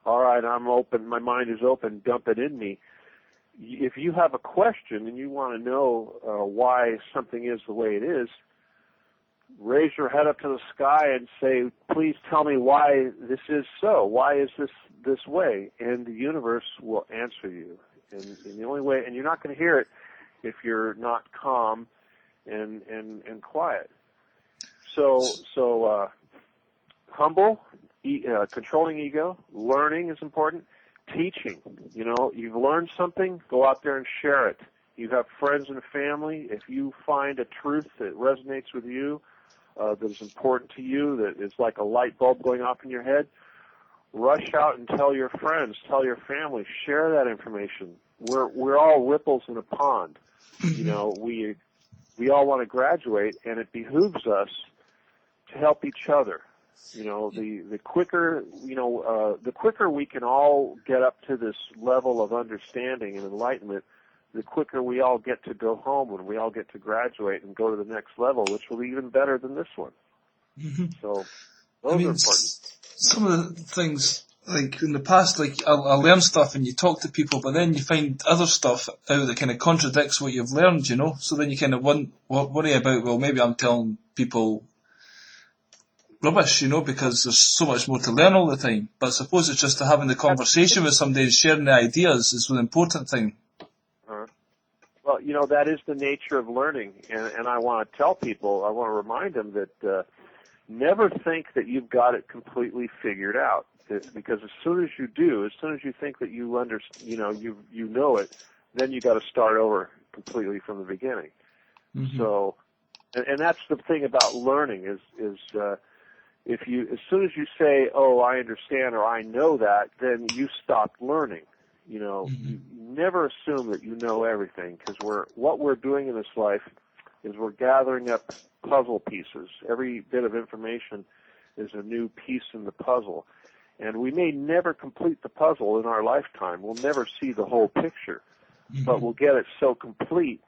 all right, I'm open, my mind is open, dump it in me. if you have a question and you want to know why something is the way it is, raise your head up to the sky and say, please tell me why this is so. Why is this way? And the universe will answer you. And the only way, and you're not going to hear it if you're not calm and quiet. So humble, controlling ego, learning is important. Teaching, you've learned something, go out there and share it. You have friends and family. If you find a truth that resonates with you, that is important to you, that is like a light bulb going off in your head, rush out and tell your friends, tell your family, share that information. We're all ripples in a pond. We all want to graduate, and it behooves us to help each other. The quicker we can all get up to this level of understanding and enlightenment, the quicker we all get to go home and we all get to graduate and go to the next level, which will be even better than this one. Mm-hmm. So those are important. Some of the things, like in the past, like I'll learn stuff and you talk to people, but then you find other stuff out that kind of contradicts what you've learned, So then you kind of worry about, well, maybe I'm telling people rubbish, because there's so much more to learn all the time. But I suppose it's just having the conversation with somebody and sharing the ideas is the important thing. Well, that is the nature of learning, and I want to tell people, I want to remind them that never think that you've got it completely figured out, because as soon as you do, as soon as you think that you you know it, then you got to start over completely from the beginning. Mm-hmm. So, and that's the thing about learning is as soon as you say, "Oh, I understand" or "I know that," then you stop learning. Mm-hmm. You never assume that you know everything, because what we're doing in this life is we're gathering up puzzle pieces. Every bit of information is a new piece in the puzzle, and we may never complete the puzzle in our lifetime. We'll never see the whole picture, mm-hmm. but we'll get it so complete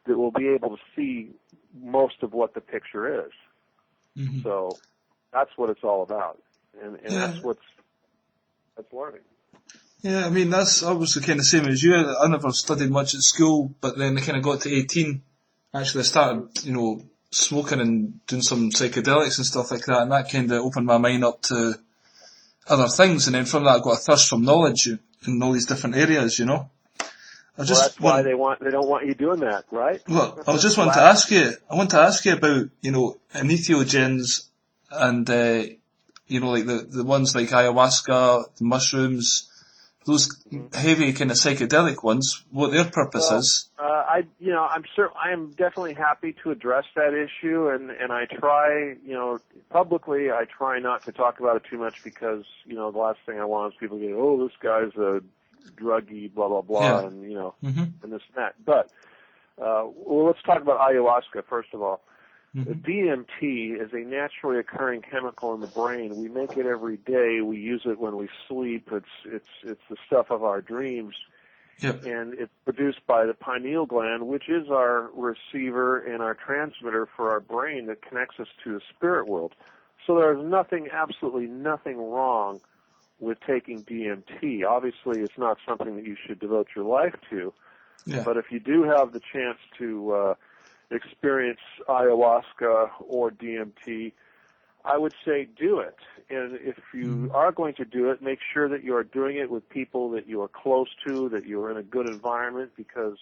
that we'll be able to see most of what the picture is. Mm-hmm. So that's what it's all about, and that's learning. Yeah, I mean, I was the kind of same as you. I never studied much at school, but then I kind of got to 18. Actually, I started, smoking and doing some psychedelics and stuff like that, and that kind of opened my mind up to other things. And then from that, I got a thirst for knowledge in all these different areas, That's why they don't want you doing that, right? Well, I just want to ask you. I want to ask you about, entheogens and, like the ones like ayahuasca, the mushrooms. Those heavy kind of psychedelic ones, what their purpose is? I am definitely happy to address that issue, and I try, publicly, I try not to talk about it too much, because, the last thing I want is people to go, "Oh, this guy's a druggie, blah, blah, blah," yeah. And, mm-hmm. and this and that. But, let's talk about ayahuasca, first of all. Mm-hmm. DMT is a naturally occurring chemical in the brain. We make it every day. We use it when we sleep. It's the stuff of our dreams. Yep. And it's produced by the pineal gland, which is our receiver and our transmitter for our brain that connects us to the spirit world. So there's absolutely nothing wrong with taking DMT. Obviously, it's not something that you should devote your life to. Yeah. But if you do have the chance to experience ayahuasca or DMT, I would say do it. And if you are going to do it, make sure that you are doing it with people that you are close to, that you are in a good environment, because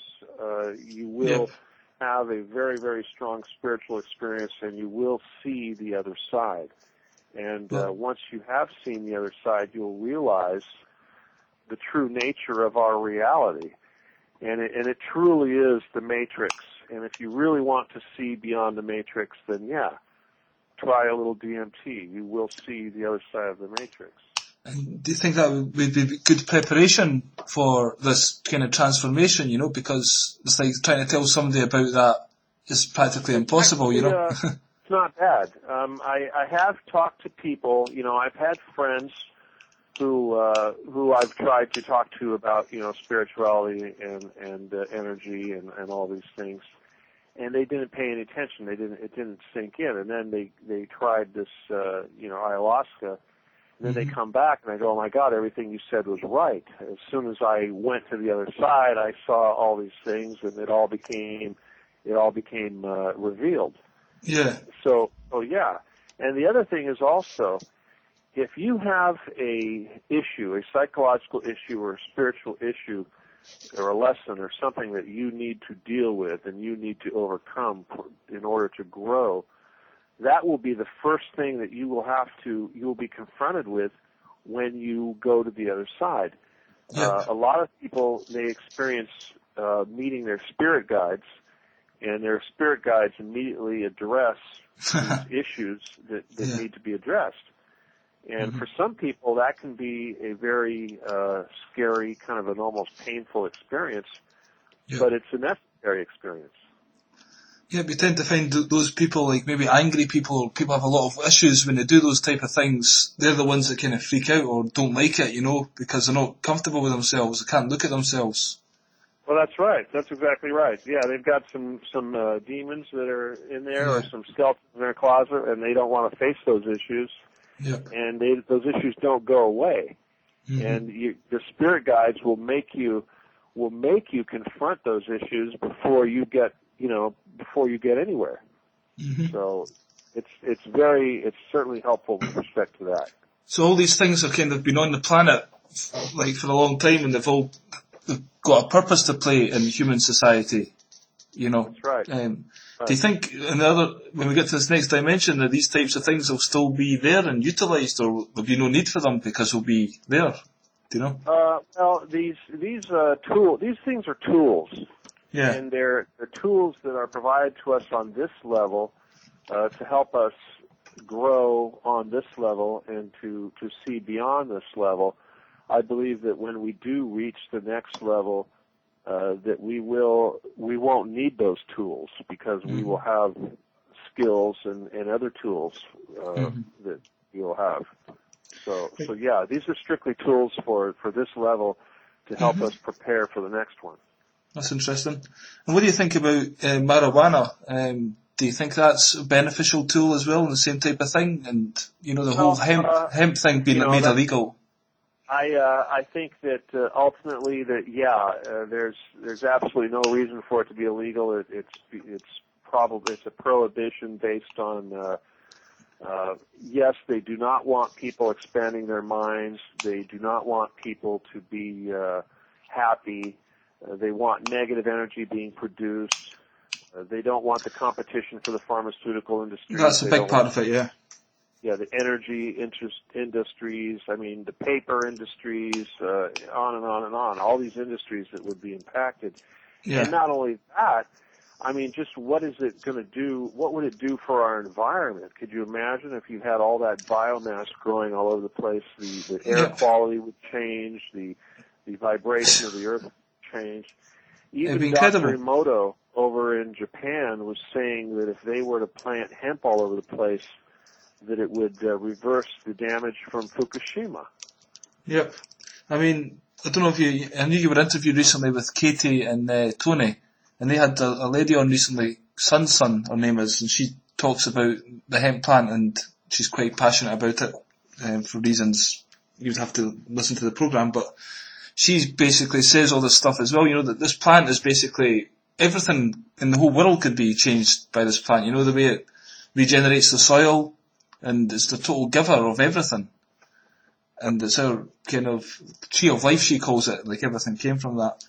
you will have a very, very strong spiritual experience, and you will see the other side. And once you have seen the other side, you'll realize the true nature of our reality. And it truly is the Matrix. And if you really want to see beyond the Matrix, then try a little DMT. You will see the other side of the Matrix. And do you think that would be good preparation for this kind of transformation, because it's like trying to tell somebody about that is practically impossible, It's not bad. I have talked to people, I've had friends who I've tried to talk to about, spirituality and energy and all these things. And they didn't pay any attention. It didn't sink in. And then they tried this, ayahuasca, And then they come back, and I go, oh, my God, everything you said was right. As soon as I went to the other side, I saw all these things, and it all became revealed. Yeah. So yeah. And the other thing is also, if you have a issue, a psychological issue or a spiritual issue or a lesson or something that you need to deal with and you need to overcome in order to grow, that will be the first thing that you will be confronted with when you go to the other side. Yep. A lot of people, they experience meeting their spirit guides, and their spirit guides immediately address these issues that need to be addressed. And for some people, that can be a very scary, kind of an almost painful experience, but it's a necessary experience. Yeah, we tend to find those people, like maybe angry people, or people have a lot of issues when they do those type of things. They're the ones that kind of freak out or don't like it, because they're not comfortable with themselves. They can't look at themselves. Well, that's right. That's exactly right. Yeah, they've got some demons that are in there, or some skeletons in their closet, and they don't want to face those issues. Yeah. And those issues don't go away. And the spirit guides will make you confront those issues before you get anywhere. So it's certainly helpful with respect to that. So all these things have kind of been on the planet like for a long time, and they've got a purpose to play in human society. That's right. Do you think when we get to this next dimension, that these types of things will still be there and utilised, or there'll be no need for them because they'll be there? Do you know? Well, these things are tools. Yeah. And they're tools that are provided to us on this level to help us grow on this level and to see beyond this level. I believe that when we do reach the next level, that we won't need those tools, because we will have skills and other tools that we will have. So yeah, these are strictly tools for this level to help us prepare for the next one. That's interesting. And what do you think about marijuana? Do you think that's a beneficial tool as well, and the same type of thing? And the whole hemp thing being made illegal. I think that ultimately there's absolutely no reason for it to be illegal. It's a prohibition based on yes, they do not want people expanding their minds. They do not want people to be happy. They want negative energy being produced. They don't want the competition for the pharmaceutical industry. That's a big part of it, yeah. Yeah, the energy industries, the paper industries, on and on and on. All these industries that would be impacted. Yeah. And not only that, just what is it going to do? What would it do for our environment? Could you imagine if you had all that biomass growing all over the place? The air quality would change. The vibration of the earth would change. Even Dr. Emoto over in Japan was saying that if they were to plant hemp all over the place, that it would reverse the damage from Fukushima. Yep. I don't know if I knew you were interviewed recently with Katie and Tony, and they had a lady on recently, Sun, her name is, and she talks about the hemp plant, and she's quite passionate about it for reasons you'd have to listen to the program, but she basically says all this stuff as well, that this plant is basically everything in the whole world could be changed by this plant, the way it regenerates the soil, and it's the total giver of everything. And it's our kind of tree of life, she calls it, like everything came from that.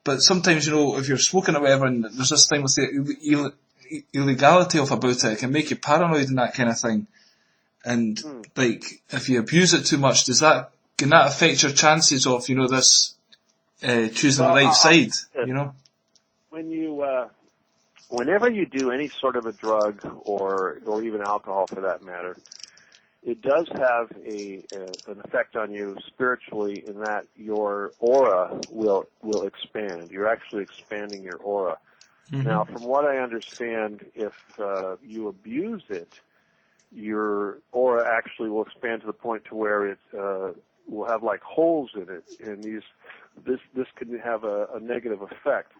But sometimes, if you're smoking or whatever, and there's this thing with the illegality of about it can make you paranoid and that kind of thing. And, if you abuse it too much, can that affect your chances of, this, choosing the right side, Whenever you do any sort of a drug or even alcohol for that matter, it does have an effect on you spiritually in that your aura will expand. You're actually expanding your aura. Mm-hmm. Now, from what I understand, if you abuse it, your aura actually will expand to the point to where it will have like holes in it, and this can have a negative effect.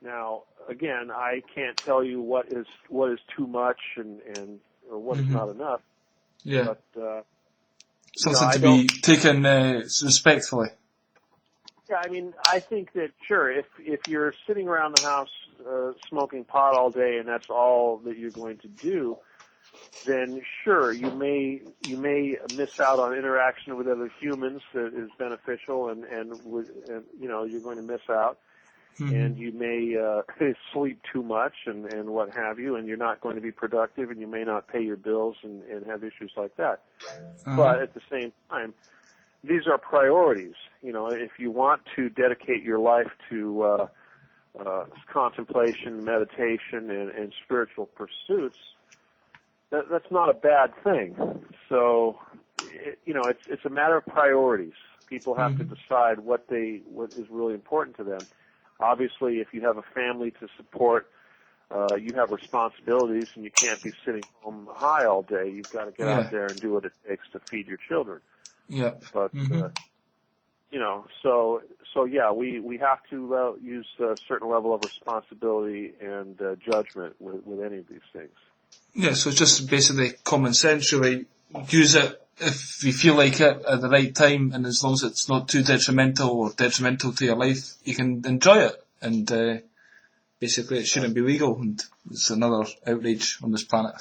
Now, again, I can't tell you what is too much and or what is not enough. Yeah. But something to be taken respectfully. Yeah, I mean, I think that sure, if you're sitting around the house smoking pot all day and that's all that you're going to do, then sure, you may miss out on interaction with other humans that is beneficial, and you're going to miss out, and you may sleep too much and what have you, and you're not going to be productive, and you may not pay your bills and have issues like that. But at the same time, these are priorities. If you want to dedicate your life to contemplation, meditation, and spiritual pursuits, that's not a bad thing. So, it's a matter of priorities. People have to decide what is really important to them. Obviously, if you have a family to support, you have responsibilities, and you can't be sitting home high all day. You've got to get out there and do what it takes to feed your children. Yeah. But we have to use a certain level of responsibility and judgment with any of these things. Yeah, so it's just basically common sense, really. Use it if you feel like it at the right time, and as long as it's not too detrimental to your life, you can enjoy it. And basically, it shouldn't be legal, and it's another outrage on this planet.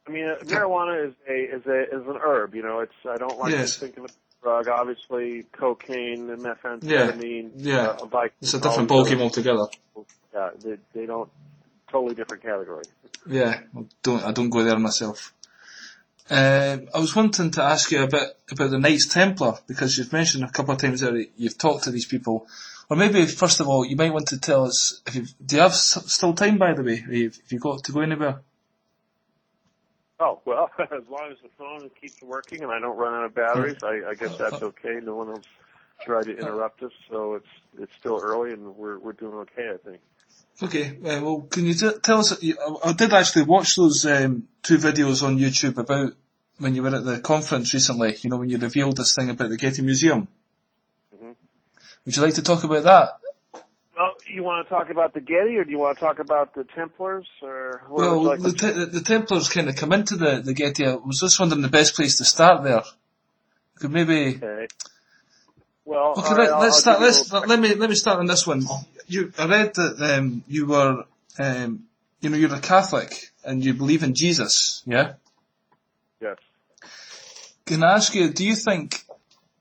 Marijuana is an herb. I don't like to think of it as a drug. Obviously, cocaine and methamphetamine. It's a different ballgame altogether. Yeah, they don't. Totally different category. Yeah, I don't go there myself. I was wanting to ask you a bit about the Knights Templar, because you've mentioned a couple of times that you've talked to these people. Or maybe, first of all, you might want to tell us, do you have still time, by the way, if you've got to go anywhere? Oh, well, as long as the phone keeps working and I don't run out of batteries, I guess that's okay. No one else tried to interrupt us, so it's still early and we're doing okay, I think. Okay, well, can you tell us, I did actually watch those 2 videos on YouTube about when you were at the conference recently, when you revealed this thing about the Getty Museum. Mm-hmm. Would you like to talk about that? Well, you want to talk about the Getty, or do you want to talk about the Templars? The Templars kind of come into the Getty. I was just wondering the best place to start there. Could maybe... Okay. Well, okay, let me start on this one. I read that you were, you're a Catholic and you believe in Jesus, yeah? Yes. Can I ask you, do you think,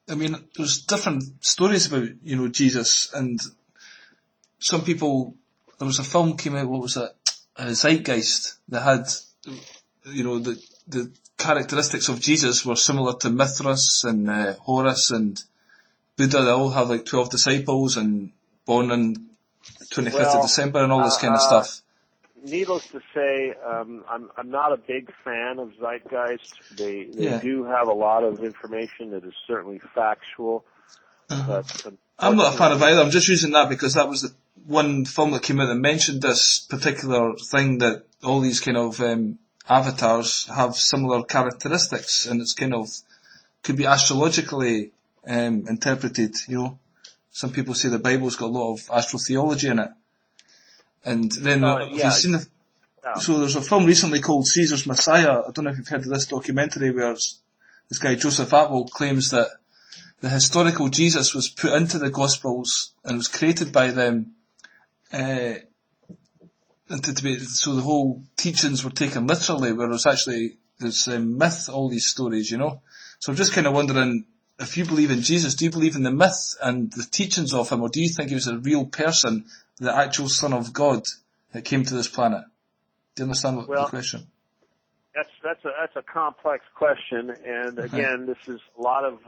there's different stories about, Jesus, and some people, there was a film came out, what was it, Zeitgeist, that had, the characteristics of Jesus were similar to Mithras and Horus and Buddha. They all have like 12 disciples and born on 25th of December and all this kind of stuff. Needless to say, I'm not a big fan of Zeitgeist. They do have a lot of information that is certainly factual. But I'm not a fan of either. I'm just using that because that was the one film that came out that mentioned this particular thing, that all these kind of avatars have similar characteristics, and it's kind of could be astrologically interpreted. Some people say the Bible's got a lot of astrotheology in it. And then have you seen so there's a film recently called Caesar's Messiah. I don't know if you've heard of this documentary where this guy Joseph Atwell claims that the historical Jesus was put into the Gospels and was created by them, so the whole teachings were taken literally, whereas actually there's myth, all these stories, So I'm just kind of wondering, if you believe in Jesus, do you believe in the myth and the teachings of him, or do you think he was a real person, the actual Son of God that came to this planet? Do you understand the question? That's a complex question, and again, this is a lot of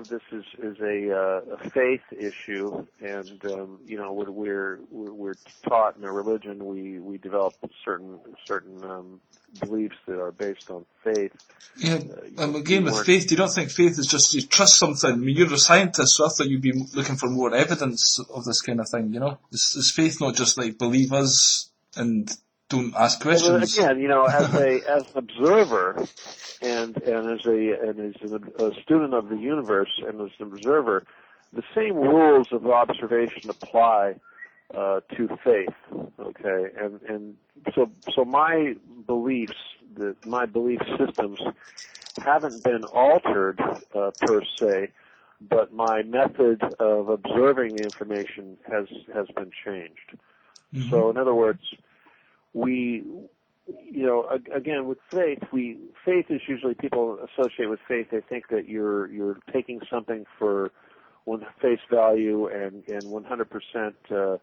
this is a faith issue, and we're taught in a religion we develop certain beliefs that are based on faith. Yeah, again with faith, you don't think faith is just you trust something. You're a scientist, so I thought you'd be looking for more evidence of this kind of thing. Is faith not just like believe us and don't ask questions? Well, again, as an observer and as a student of the universe and as an observer, the same rules of observation apply to faith. Okay, and so my beliefs my belief systems haven't been altered per se, but my method of observing the information has been changed. Mm-hmm. So, in other words, again, with faith, faith is usually, people associate with faith, they think that you're taking something for face value and 100%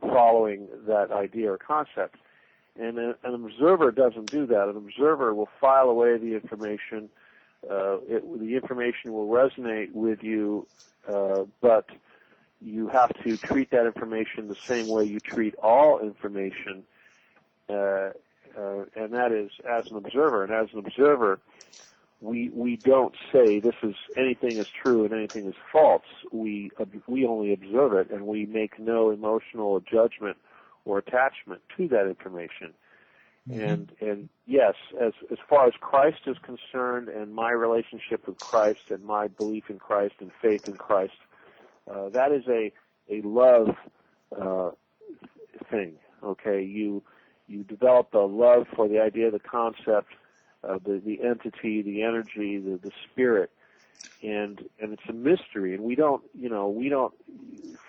following that idea or concept. And an observer doesn't do that. An observer will file away the information. The information will resonate with you, but you have to treat that information the same way you treat all information, and that is as an observer. And as an observer, we don't say anything is true and anything is false. We only observe it, and we make no emotional judgment or attachment to that information. Mm-hmm. And yes, as far as Christ is concerned, and my relationship with Christ and my belief in Christ and faith in Christ, that is a love thing. Okay, you develop a love for the idea, the concept, the entity, the energy, the spirit, and it's a mystery. And we don't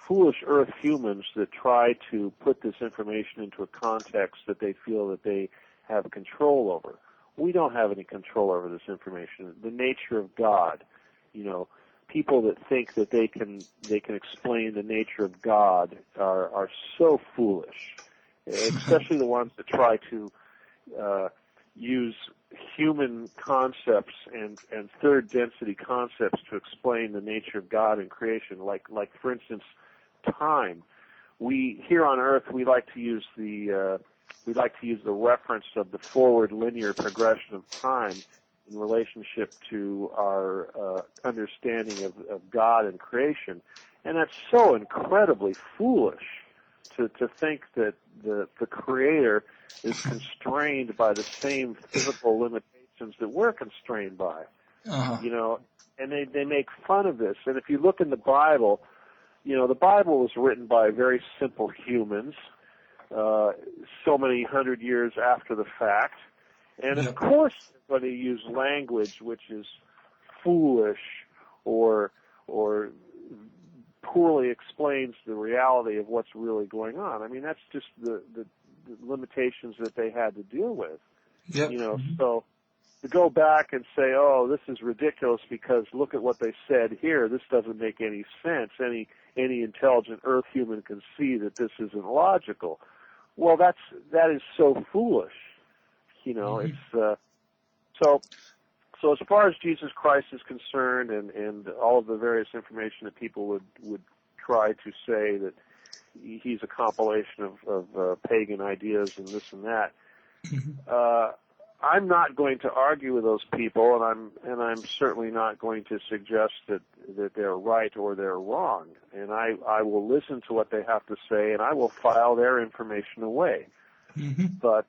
foolish earth humans that try to put this information into a context that they feel that they have control over. We don't have any control over this information. The nature of God, people that think that they can explain the nature of God are so foolish, especially the ones that try to use human concepts and third density concepts to explain the nature of God and creation. Like for instance, time. We here on Earth we like to use the reference of the forward linear progression of time in relationship to our understanding of God and creation, and that's so incredibly foolish to think that the Creator is constrained by the same physical limitations that we're constrained by. Uh-huh. And they make fun of this. And if you look in the Bible, the Bible was written by very simple humans, so many hundred years after the fact. And of course, when they use language which is foolish or poorly explains the reality of what's really going on. I mean, that's just the limitations that they had to deal with. Yep. Mm-hmm. So to go back and say, oh, this is ridiculous because look at what they said here, this doesn't make any sense. Any intelligent earth human can see that this isn't logical. Well, that is so foolish. Mm-hmm. It's so as far as Jesus Christ is concerned, and all of the various information that people would try to say that he's a compilation of pagan ideas and this and that. Mm-hmm. I'm not going to argue with those people, and I'm certainly not going to suggest that they're right or they're wrong. And I will listen to what they have to say, and I will file their information away. Mm-hmm. But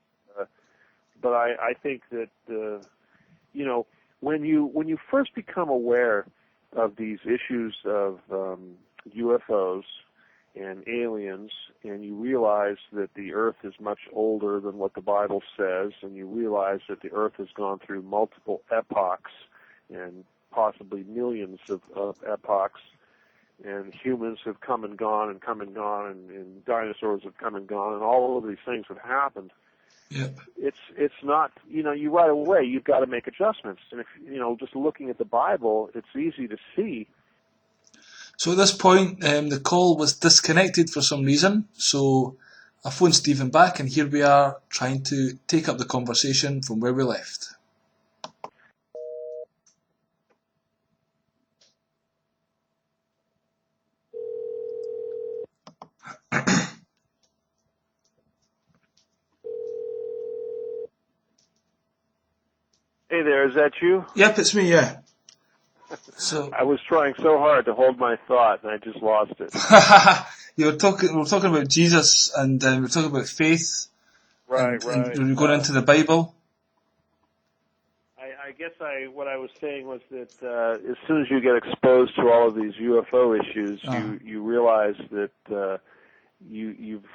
I think that when you first become aware of these issues of UFOs and aliens, and you realize that the Earth is much older than what the Bible says, and you realize that the Earth has gone through multiple epochs and possibly millions of epochs, and humans have come and gone and come and gone, and dinosaurs have come and gone, and all of these things have happened. Yep. It's not, you right away, you've got to make adjustments. And if, just looking at the Bible, it's easy to see. So at this point, the call was disconnected for some reason. So I phoned Stephen back, and here we are trying to take up the conversation from where we left. Hey there, is that you? Yep, it's me, yeah. So I was trying so hard to hold my thought, and I just lost it. we were talking about Jesus, and we were talking about faith. Right. And we were going into the Bible. I guess what I was saying was that as soon as you get exposed to all of these UFO issues, you realize that you've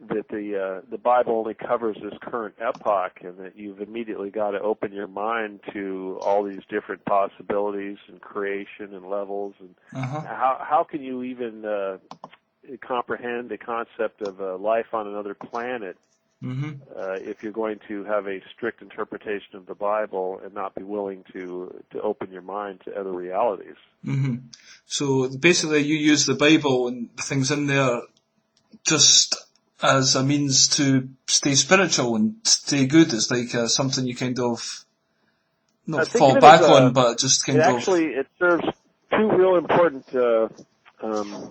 the Bible only covers this current epoch, and that you've immediately got to open your mind to all these different possibilities and creation and levels, and how can you even comprehend the concept of life on another planet if you're going to have a strict interpretation of the Bible and not be willing to open your mind to other realities? So basically you use the Bible and the things in there just as a means to stay spiritual and stay good. It's like something you kind of not fall back on, but just kind of... Actually, it serves two real important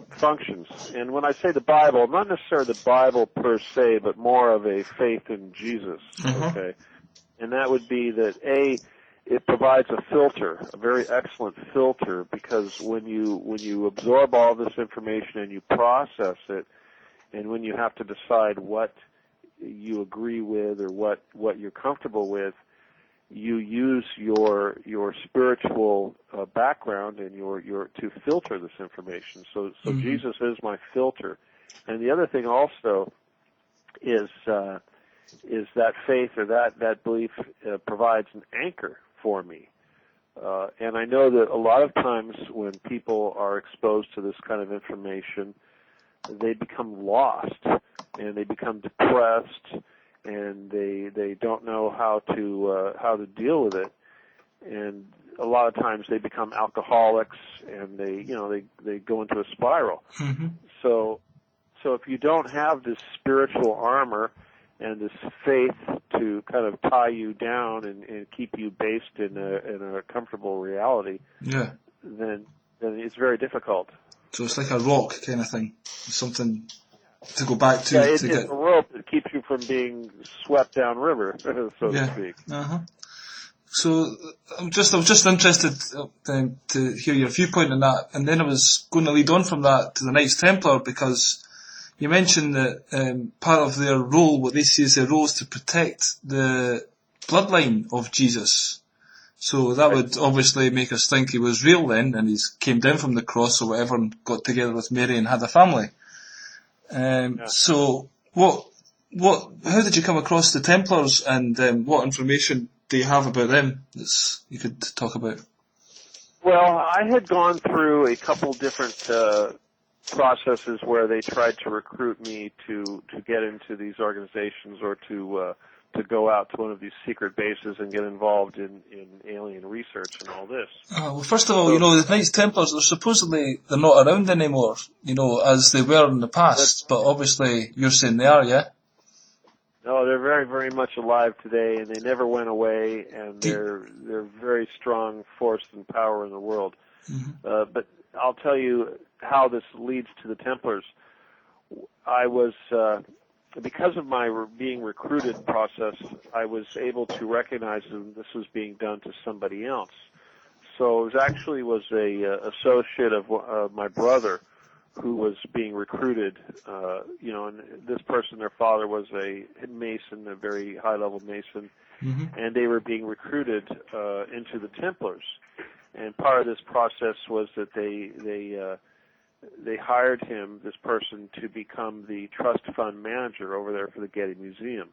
functions. And when I say the Bible, not necessarily the Bible per se, but more of a faith in Jesus, okay? And that would be that, it provides a filter, a very excellent filter, because when you absorb all this information and you process it, and when you have to decide what you agree with or what you're comfortable with, you use your spiritual background and your to filter this information. So Jesus is my filter. And the other thing also is that faith or that belief provides an anchor for me. And I know that a lot of times when people are exposed to this kind of information, they become lost and they become depressed, and they don't know how to deal with it, and a lot of times they become alcoholics, and they go into a spiral. So if you don't have this spiritual armor and this faith to kind of tie you down and keep you based in a comfortable reality, then it's very difficult. So it's like a rock kind of thing, something to go back to. It's a rope that keeps you from being swept downriver, so to speak. So I was just interested to hear your viewpoint on that, and then I was going to lead on from that to the Knights Templar, because you mentioned that part of their role, what they see as their role, is to protect the bloodline of Jesus. So that would obviously make us think he was real then, and he came down from the cross or whatever and got together with Mary and had a family. So how did you come across the Templars, and what information do you have about them that you could talk about? Well, I had gone through a couple different processes where they tried to recruit me to get into these organizations, or to go out to one of these secret bases and get involved in alien research and all this. Well, first of all, the Knights Templars, they're not around anymore, as they were in the past, but obviously you're saying they are, yeah? No, they're very, very much alive today, and they never went away, and they're very strong force and power in the world. But I'll tell you how this leads to the Templars. I was... because of my being recruited process, I was able to recognize that this was being done to somebody else. So it was a associate of my brother who was being recruited. And this person, their father was a Mason, a very high-level Mason, and they were being recruited into the Templars. And part of this process was that they hired him, this person, to become the trust fund manager over there for the Getty Museum.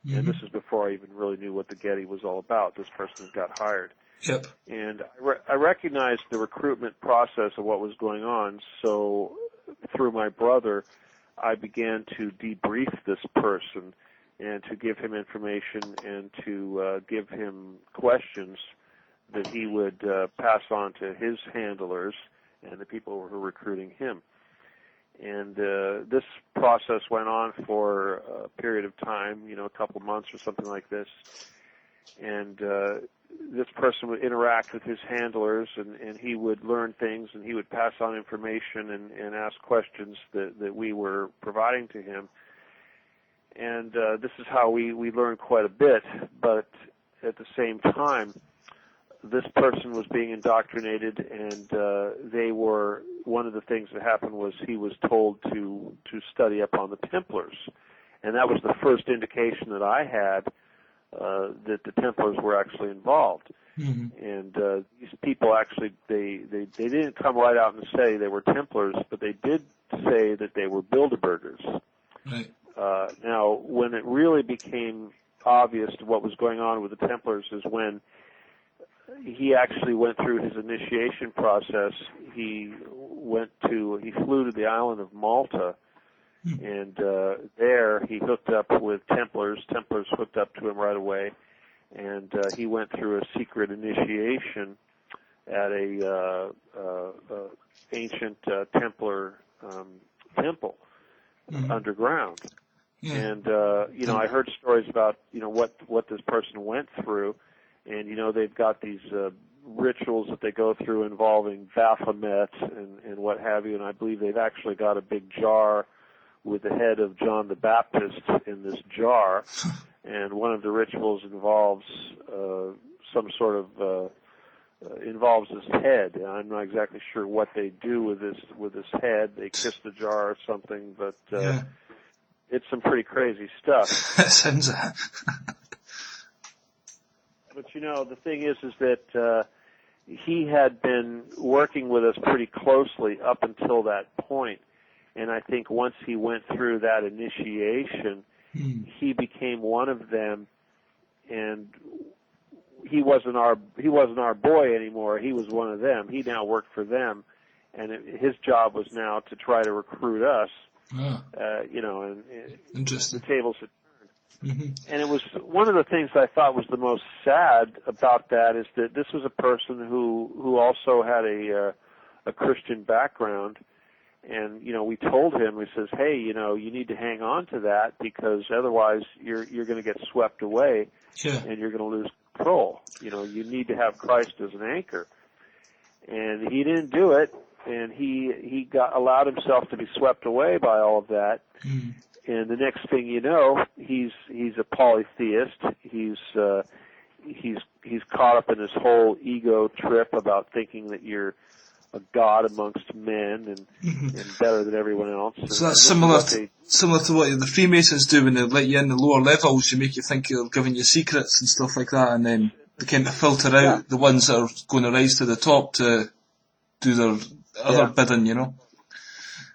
And this is before I even really knew what the Getty was all about. This person got hired. Yep. And I recognized the recruitment process of what was going on, so through my brother, I began to debrief this person and to give him information and to give him questions that he would pass on to his handlers and the people who were recruiting him. And this process went on for a period of time, a couple months or something like this. And this person would interact with his handlers, and he would learn things, and he would pass on information and ask questions that we were providing to him. And this is how we learned quite a bit, but at the same time, this person was being indoctrinated, and one of the things that happened was he was told to study up on the Templars. And that was the first indication that I had that the Templars were actually involved. And these people actually, they didn't come right out and say they were Templars, but they did say that they were Bilderbergers. Right. Now, when it really became obvious what was going on with the Templars is when he actually went through his initiation process. He flew to the island of Malta, and there he hooked up with Templars. Templars hooked up to him right away, and he went through a secret initiation at a ancient Templar temple underground. Yeah. And I heard stories about what this person went through, and they've got these rituals that they go through involving Baphomet and what have you, and I believe they've actually got a big jar with the head of John the Baptist in this jar, and one of the rituals involves involves this head. And I'm not exactly sure what they do with this head. They kiss the jar or something, but it's some pretty crazy stuff. That sounds that. But the thing is that he had been working with us pretty closely up until that point, and I think once he went through that initiation, he became one of them, and he wasn't our boy anymore. He was one of them. He now worked for them, and his job was now to try to recruit us. And Interesting. the tables had turned. And it was one of the things I thought was the most sad about that is that this was a person who also had a Christian background, and we told him, we says, hey, you need to hang on to that because otherwise you're going to get swept away, and you're going to lose control. You need to have Christ as an anchor, and he didn't do it. And he allowed himself to be swept away by all of that. And the next thing you know, he's a polytheist. He's caught up in this whole ego trip about thinking that you're a god amongst men and better than everyone else. So that's similar to what the Freemasons do when they let you in the lower levels. You make you think you're giving you secrets and stuff like that, and then they kind of filter out the ones that are going to rise to the top to do their other bidding,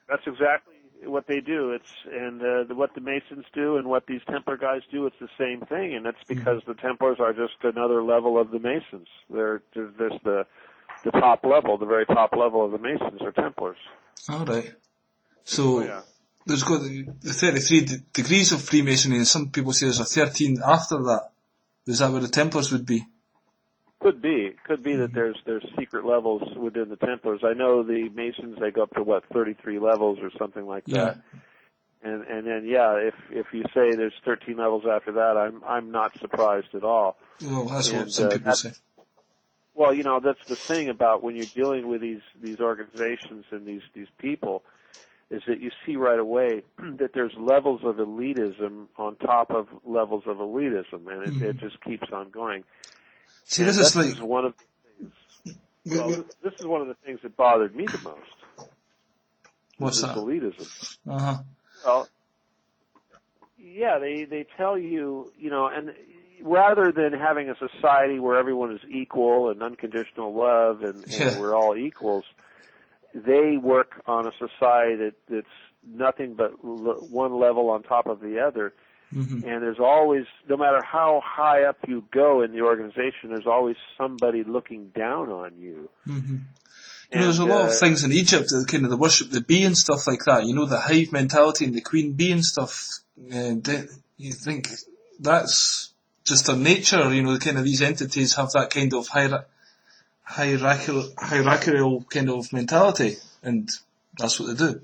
That's exactly what they do. What the Masons do and what these Templar guys do, it's the same thing, and that's because the Templars are just another level of the Masons. They're just the top level, the very top level of the Masons are Templars. All right. So there's got the 33 degrees of Freemasonry, and some people say there's a 13 after that. Is that where the Templars would be? Could be. It could be that there's secret levels within the Templars. I know the Masons, they go up to 33 levels or something like that. And then if you say there's 13 levels after that, I'm not surprised at all. Well, that's what some people say. Well, that's the thing about when you're dealing with these organizations and these people, is that you see right away that there's levels of elitism on top of levels of elitism, and it just keeps on going. See, this is one of the things. Well, this is one of the things that bothered me the most. What's that? Elitism. Well, they tell you, and rather than having a society where everyone is equal and unconditional love and we're all equals, they work on a society that's nothing but one level on top of the other. And there's always, no matter how high up you go in the organization, there's always somebody looking down on you. There's a lot of things in Egypt that kind of they worship the bee and stuff like that. The hive mentality and the queen bee and stuff. You think that's just their nature. Kind of these entities have that kind of hierarchical kind of mentality, and that's what they do.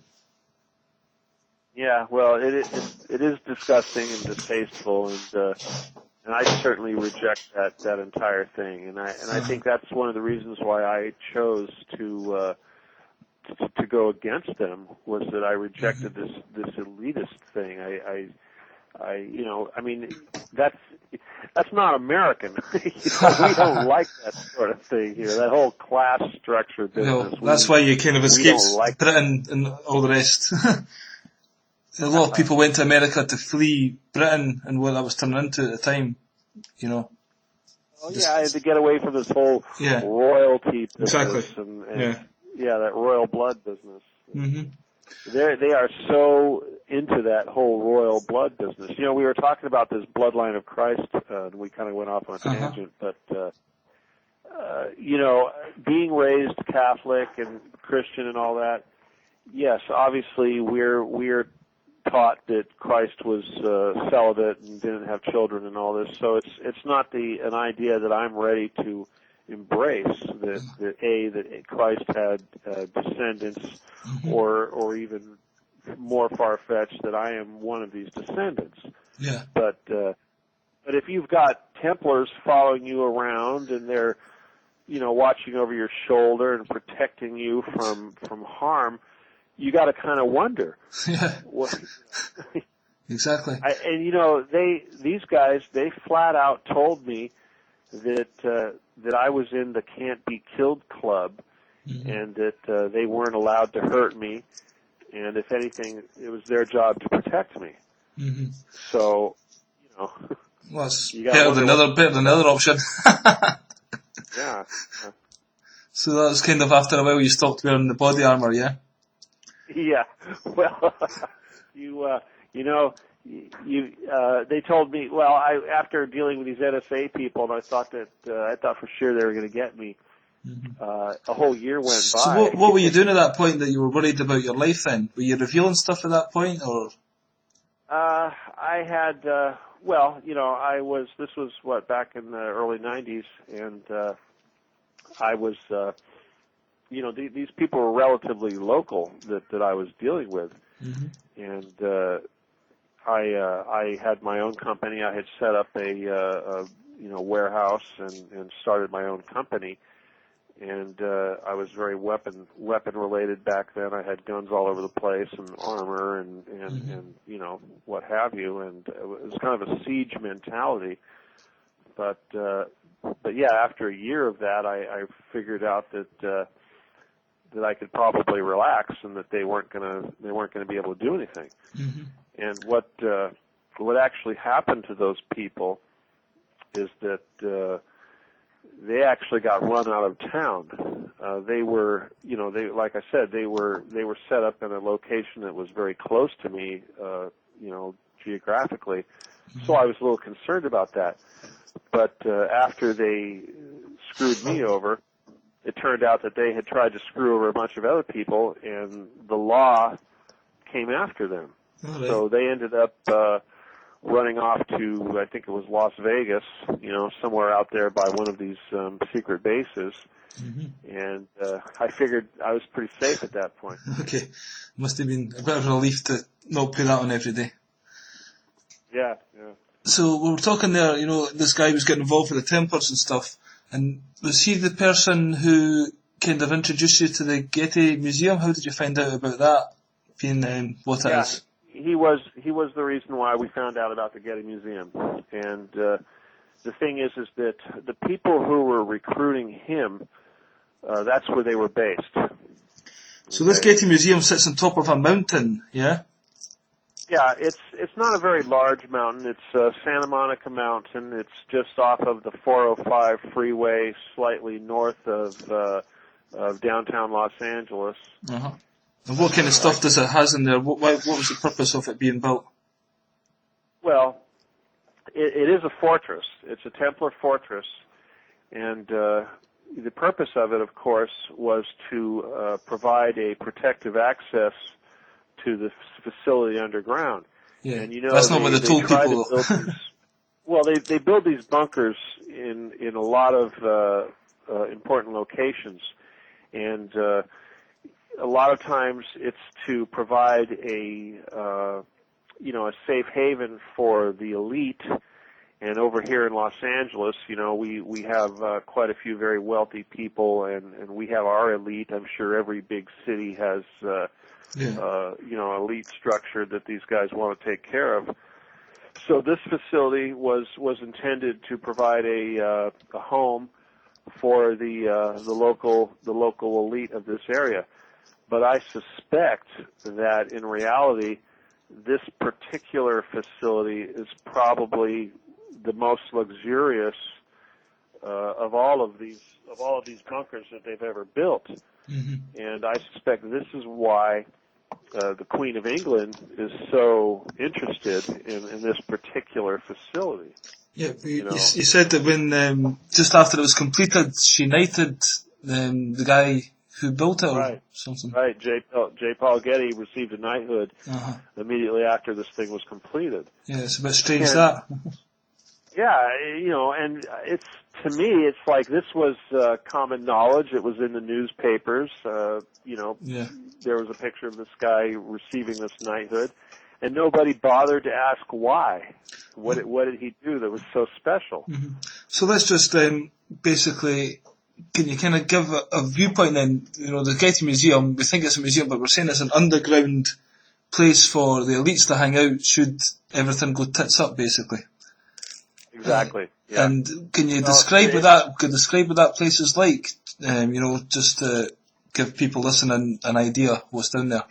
Yeah, well, it is disgusting and distasteful, and I certainly reject that entire thing, and I think that's one of the reasons why I chose to go against them, was that I rejected this elitist thing. That's not American. We don't like that sort of thing here. That whole class structure business. That's why you kind of escaped Britain and all the rest. A lot of people went to America to flee Britain and what that was turning into at the time, Oh, I had to get away from this whole royalty business. Exactly. And that royal blood business. They are so into that whole royal blood business. You know, we were talking about this bloodline of Christ, and we kind of went off on a tangent, but, you know, being raised Catholic and Christian and all that, yes, obviously we're taught that Christ was celibate and didn't have children and all this, so it's not an idea that I'm ready to embrace that Christ had descendants, or even more far-fetched that I am one of these descendants. Yeah. But if you've got Templars following you around and they're, you know, watching over your shoulder and protecting you from harm, you got to kind of wonder. Yeah. Exactly. And you know, these guys, they flat out told me that I was in the Can't Be Killed Club, and that they weren't allowed to hurt me, and if anything, it was their job to protect me. So, you know, well, it's better than another option. Yeah. So that was kind of after a while you stopped wearing the body armor, yeah? Yeah. Well, you know, they told me, well, after dealing with these NSA people, and I thought for sure they were going to get me. A whole year went by. So what were you doing at that point that you were worried about your life then? Were you revealing stuff at that point, or? I had, well, you know, this was back in the early 90s, and I was, you know, these people were relatively local that I was dealing with, and I had my own company. I had set up a you know, warehouse and started my own company, and I was very weapon related back then. I had guns all over the place and armor and you know, what have you, and it was kind of a siege mentality. But yeah, after a year of that, I figured out that I could probably relax and that they weren't gonna be able to do anything. And what actually happened to those people is that they actually got run out of town. They were, you know, like I said, they were set up in a location that was very close to me, you know, geographically. So I was a little concerned about that. But after they screwed me over, it turned out that they had tried to screw over a bunch of other people, and the law came after them. So they ended up running off to, I think it was Las Vegas, you know, somewhere out there by one of these secret bases. And I figured I was pretty safe at that point. Okay. Must have been a bit of a relief to not put that on every day. Yeah. So we were talking there, you know, this guy was getting involved with the Templars and stuff, and was he the person who kind of introduced you to the Getty Museum? How did you find out about that being what it is? He was the reason why we found out about the Getty Museum. And the thing is that the people who were recruiting him, that's where they were based. So this Getty Museum sits on top of a mountain, yeah? Yeah, it's not a very large mountain. It's Santa Monica Mountain. It's just off of the 405 freeway, slightly north of downtown Los Angeles. And what kind of stuff does it has in there? What was the purpose of it being built? Well, it is a fortress. It's a Templar fortress, and the purpose of it, of course, was to provide a protective access to the facility underground. Yeah, and you know, that's not what they told people. Well, they build these bunkers in a lot of important locations, and a lot of times it's to provide a safe haven for the elite. And over here in Los Angeles, you know, we have quite a few very wealthy people, and we have our elite. I'm sure every big city has elite structure that these guys want to take care of. So this facility was intended to provide a home for the local elite of this area. But I suspect that in reality, this particular facility is probably the most luxurious of all of these bunkers that they've ever built. And I suspect this is why the Queen of England is so interested in this particular facility. Yeah, You know, you said that when just after it was completed, she knighted the guy who built it or right, something. right. J. Paul Getty received a knighthood immediately after this thing was completed. Yeah, it's a bit strange And, that. yeah, you know, and it's, to me, it's like this was common knowledge. It was in the newspapers. You know, Yeah. there was a picture of this guy receiving this knighthood, and nobody bothered to ask why. What did he do that was so special? Mm-hmm. So let's just basically, can you kind of give a viewpoint then? You know, the Getty Museum, we think it's a museum, but we're saying it's an underground place for the elites to hang out should everything go tits up, basically. Exactly. Yeah. And can you describe what that place is like? You know, just to give people listening an idea what's down there.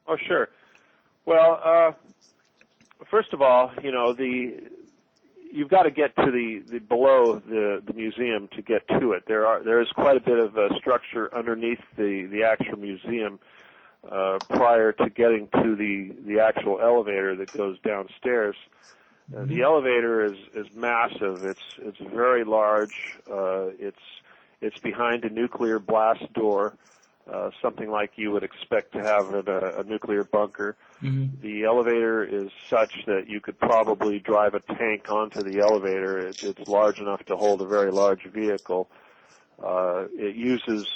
Oh, sure. Well, first of all, you know, you've got to get to the below the museum to get to it. There is quite a bit of structure underneath the actual museum prior to getting to the actual elevator that goes downstairs. The elevator is massive. It's very large. It's behind a nuclear blast door, something like you would expect to have in a nuclear bunker. Mm-hmm. The elevator is such that you could probably drive a tank onto the elevator. It's large enough to hold a very large vehicle. It uses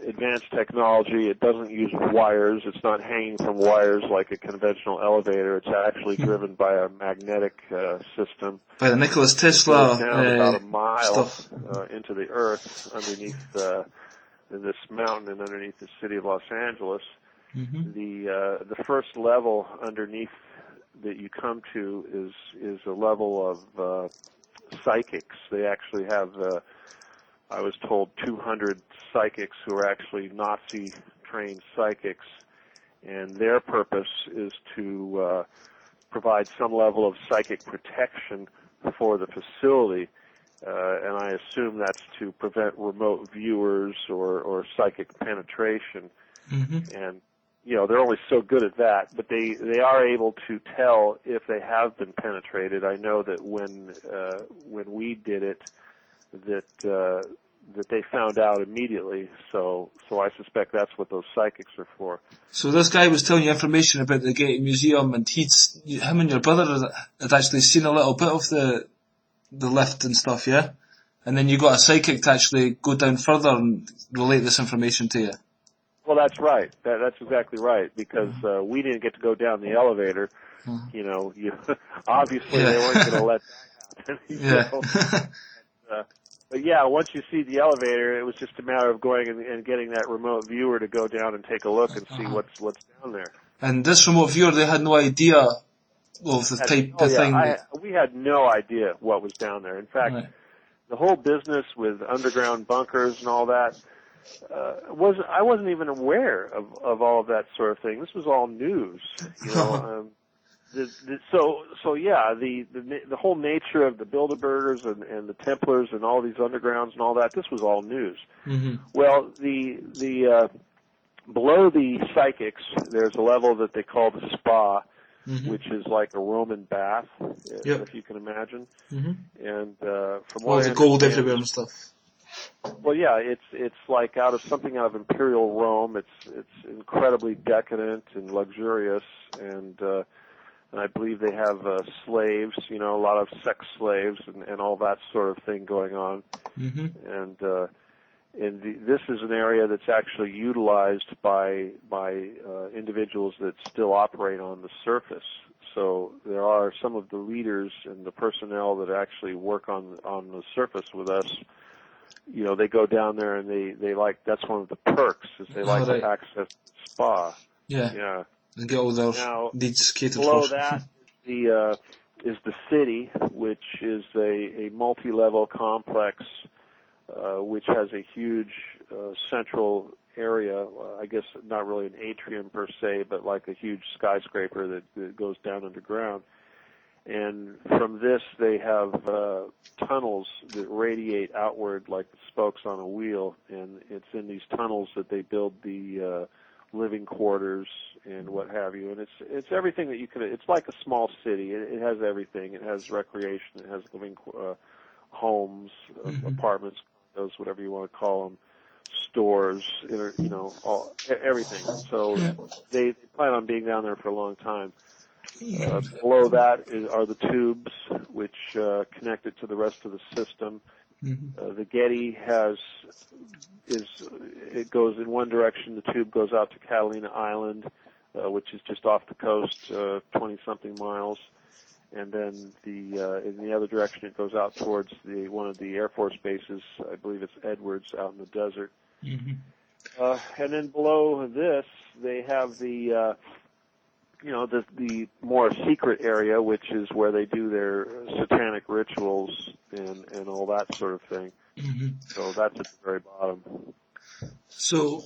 advanced technology. It doesn't use wires. It's not hanging from wires like a conventional elevator. It's actually driven by a magnetic system. By the Nicholas Tesla It goes down about a mile stuff. into the earth underneath this mountain and underneath the city of Los Angeles. Mm-hmm. The first level underneath that you come to is a level of psychics. They actually have, I was told, 200 psychics who are actually Nazi-trained psychics, and their purpose is to provide some level of psychic protection for the facility, and I assume that's to prevent remote viewers or psychic penetration. Mm-hmm. And you know, they're only so good at that, but they are able to tell if they have been penetrated. I know that when we did it, that they found out immediately. So I suspect that's what those psychics are for. So this guy was telling you information about the Getty Museum, and him and your brother had actually seen a little bit of the lift and stuff, yeah? And then you got a psychic to actually go down further and relate this information to you. Well, that's right. That's exactly right, because we didn't get to go down the elevator. You know, obviously they weren't going to let that happen. Yeah. But yeah, once you see the elevator, it was just a matter of going and getting that remote viewer to go down and take a look and see what's down there. And this remote viewer, they had no idea of the thing. We had no idea what was down there. In fact, the whole business with underground bunkers and all that, I wasn't even aware of all of that sort of thing. This was all news, you know. The whole nature of the Bilderbergers and the Templars and all these undergrounds and all that, this was all news. Mm-hmm. Well, the below the psychics, there's a level that they call the spa, which is like a Roman bath, if you can imagine. Mm-hmm. And from all what the gold everywhere and stuff. Well, yeah, it's like out of Imperial Rome. It's incredibly decadent and luxurious, and I believe they have slaves, you know, a lot of sex slaves and all that sort of thing going on. Mm-hmm. This is an area that's actually utilized by individuals that still operate on the surface. So there are some of the leaders and the personnel that actually work on the surface with us. You know, they go down there and they like, that's one of the perks, is they like to access the spa. Yeah. And get all their needs catered for. Below that is the city, which is a multi-level complex which has a huge central area, I guess not really an atrium per se, but like a huge skyscraper that goes down underground. And from this, they have tunnels that radiate outward like spokes on a wheel, and it's in these tunnels that they build the living quarters and what have you. And it's everything that you could. It's like a small city. It has everything. It has recreation. It has living homes, apartments, condos, whatever you want to call them, stores, everything. So they plan on being down there for a long time. Below that are the tubes, which connect it to the rest of the system. The Getty it goes in one direction. The tube goes out to Catalina Island, which is just off the coast, 20-something miles. And then in the other direction, it goes out towards one of the Air Force bases. I believe it's Edwards, out in the desert. And then below this, they have the more secret area, which is where they do their satanic rituals and all that sort of thing. So that's at the very bottom. So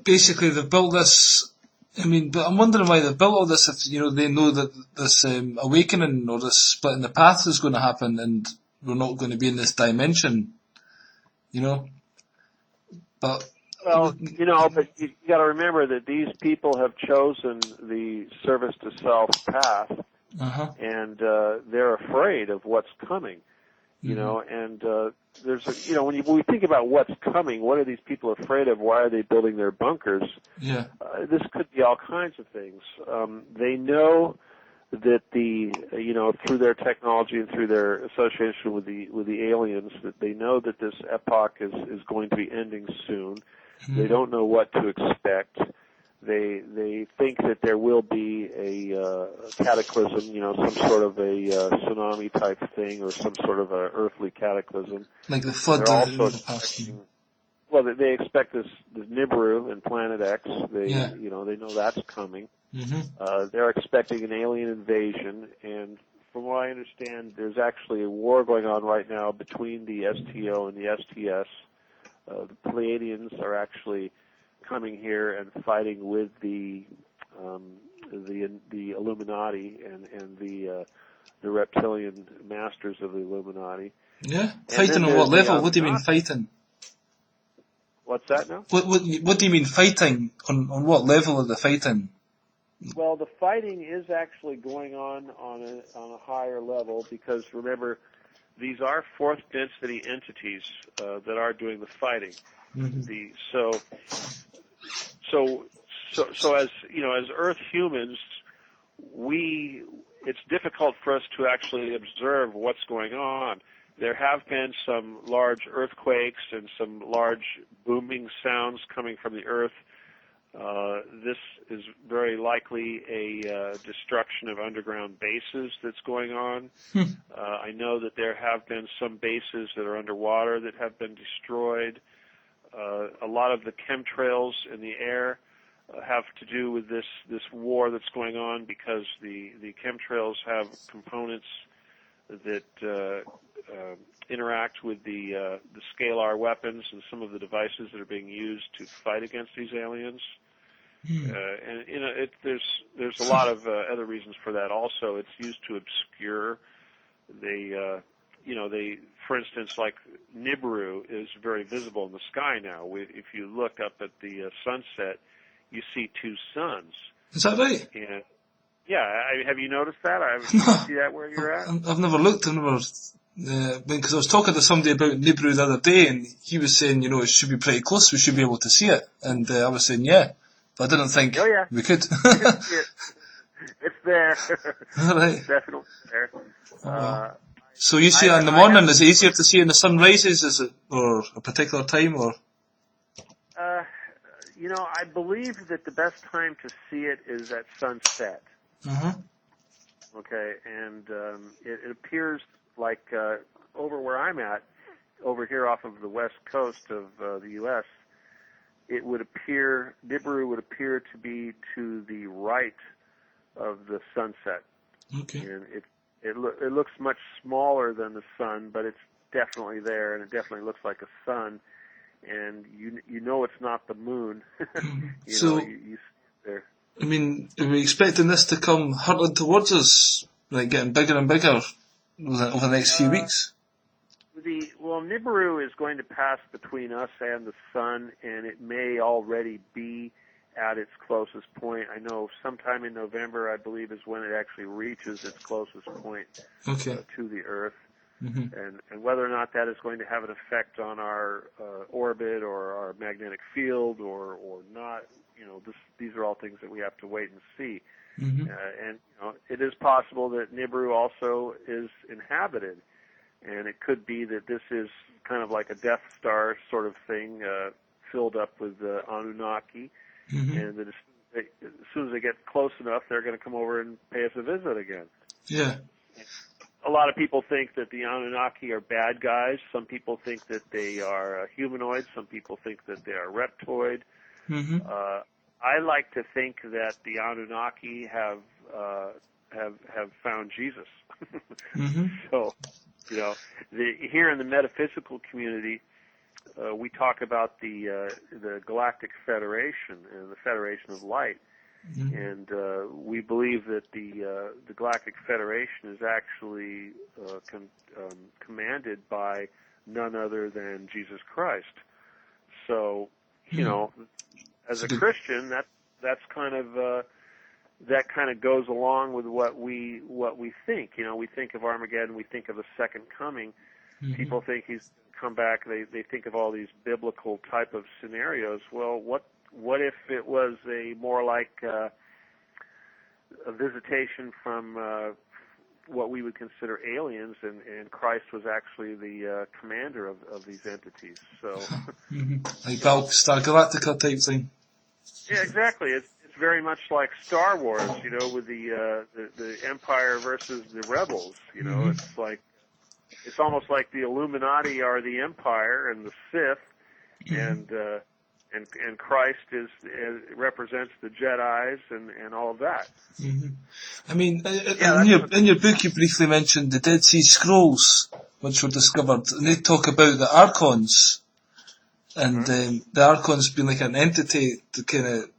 basically, they've built this. I mean, but I'm wondering why they've built all this. If they know that this awakening or this split in the path is going to happen, and we're not going to be in this dimension. But. Well, but you got to remember that these people have chosen the service to self path, and they're afraid of what's coming. And when we think about what's coming, what are these people afraid of? Why are they building their bunkers? Yeah. This could be all kinds of things. They know that through their technology and through their association with the aliens, that they know that this epoch is going to be ending soon. They don't know what to expect. They think that there will be a cataclysm, some sort of a tsunami type thing, or some sort of a earthly cataclysm. Like the flood. They're also expecting, they expect this Nibiru and Planet X. They know that's coming. They're expecting an alien invasion, and from what I understand, there's actually a war going on right now between the STO and the STS. The Pleiadians are actually coming here and fighting with the Illuminati and the reptilian masters of the Illuminati. Yeah, fighting on what level? What do you mean fighting? What's that now? What do you mean fighting? On what level are they fighting? Well, the fighting is actually going on a higher level, because remember, these are fourth density entities that are doing the fighting. So as Earth humans, it's difficult for us to actually observe what's going on. There have been some large earthquakes and some large booming sounds coming from the Earth. This is very likely a destruction of underground bases that's going on. I know that there have been some bases that are underwater that have been destroyed. A lot of the chemtrails in the air have to do with this war that's going on, because the chemtrails have components that interact with the scalar weapons and some of the devices that are being used to fight against these aliens. And there's a lot of other reasons for that. Also, it's used to obscure. For instance, like Nibiru is very visible in the sky now. If you look up at the sunset, you see two suns. Is that right? And have you noticed that? Did you see that where you're at? I've never looked. Because I was talking to somebody about Nibiru the other day, and he was saying, it should be pretty close. We should be able to see it, and I was saying, yeah. But I didn't think we could. It's there. All right. It's definitely there. So you see it in the morning. Is it easier to see when the sun rises? Is it, or a particular time, or? I believe that the best time to see it is at sunset. Okay, and it appears like over where I'm at, over here off of the west coast of the U.S., Nibiru would appear to be to the right of the sunset. Okay. And it looks much smaller than the sun, but it's definitely there, and it definitely looks like a sun. And you know it's not the moon. you see it there. I mean, are we expecting this to come hurtling towards us, like getting bigger and bigger over the next few weeks? Nibiru is going to pass between us and the sun, and it may already be at its closest point. I know sometime in November, I believe, is when it actually reaches its closest point to the Earth. Mm-hmm. And whether or not that is going to have an effect on our orbit or our magnetic field or not, these are all things that we have to wait and see. Mm-hmm. And it is possible that Nibiru also is inhabited, and it could be that this is kind of like a Death Star sort of thing, filled up with Anunnaki, mm-hmm. and that as soon as they get close enough, they're going to come over and pay us a visit again. Yeah. A lot of people think that the Anunnaki are bad guys. Some people think that they are humanoids. Some people think that they are reptoid. Mm-hmm. I like to think that the Anunnaki have found Jesus. Mm-hmm. So, here in the metaphysical community, we talk about the Galactic Federation and the Federation of Light. Mm-hmm. And we believe that the Galactic Federation is actually commanded by none other than Jesus Christ. So, as a Christian, that's kind of that kind of goes along with what we think. We think of Armageddon, we think of a second coming. Mm-hmm. People think he's come back. They think of all these biblical type of scenarios. Well, what if it was a more like a visitation from what we would consider aliens, and Christ was actually the commander of these entities? So, like Battlestar Galactica type thing. Yeah, exactly. It's very much like Star Wars, with the Empire versus the rebels. Mm-hmm. It's almost like the Illuminati are the Empire and the Sith, mm-hmm. and Christ represents the Jedis and all of that. Mm-hmm. I mean, in your book, you briefly mentioned the Dead Sea Scrolls, which were discovered, and they talk about the Archons, and mm-hmm. The Archons being like an entity to kind of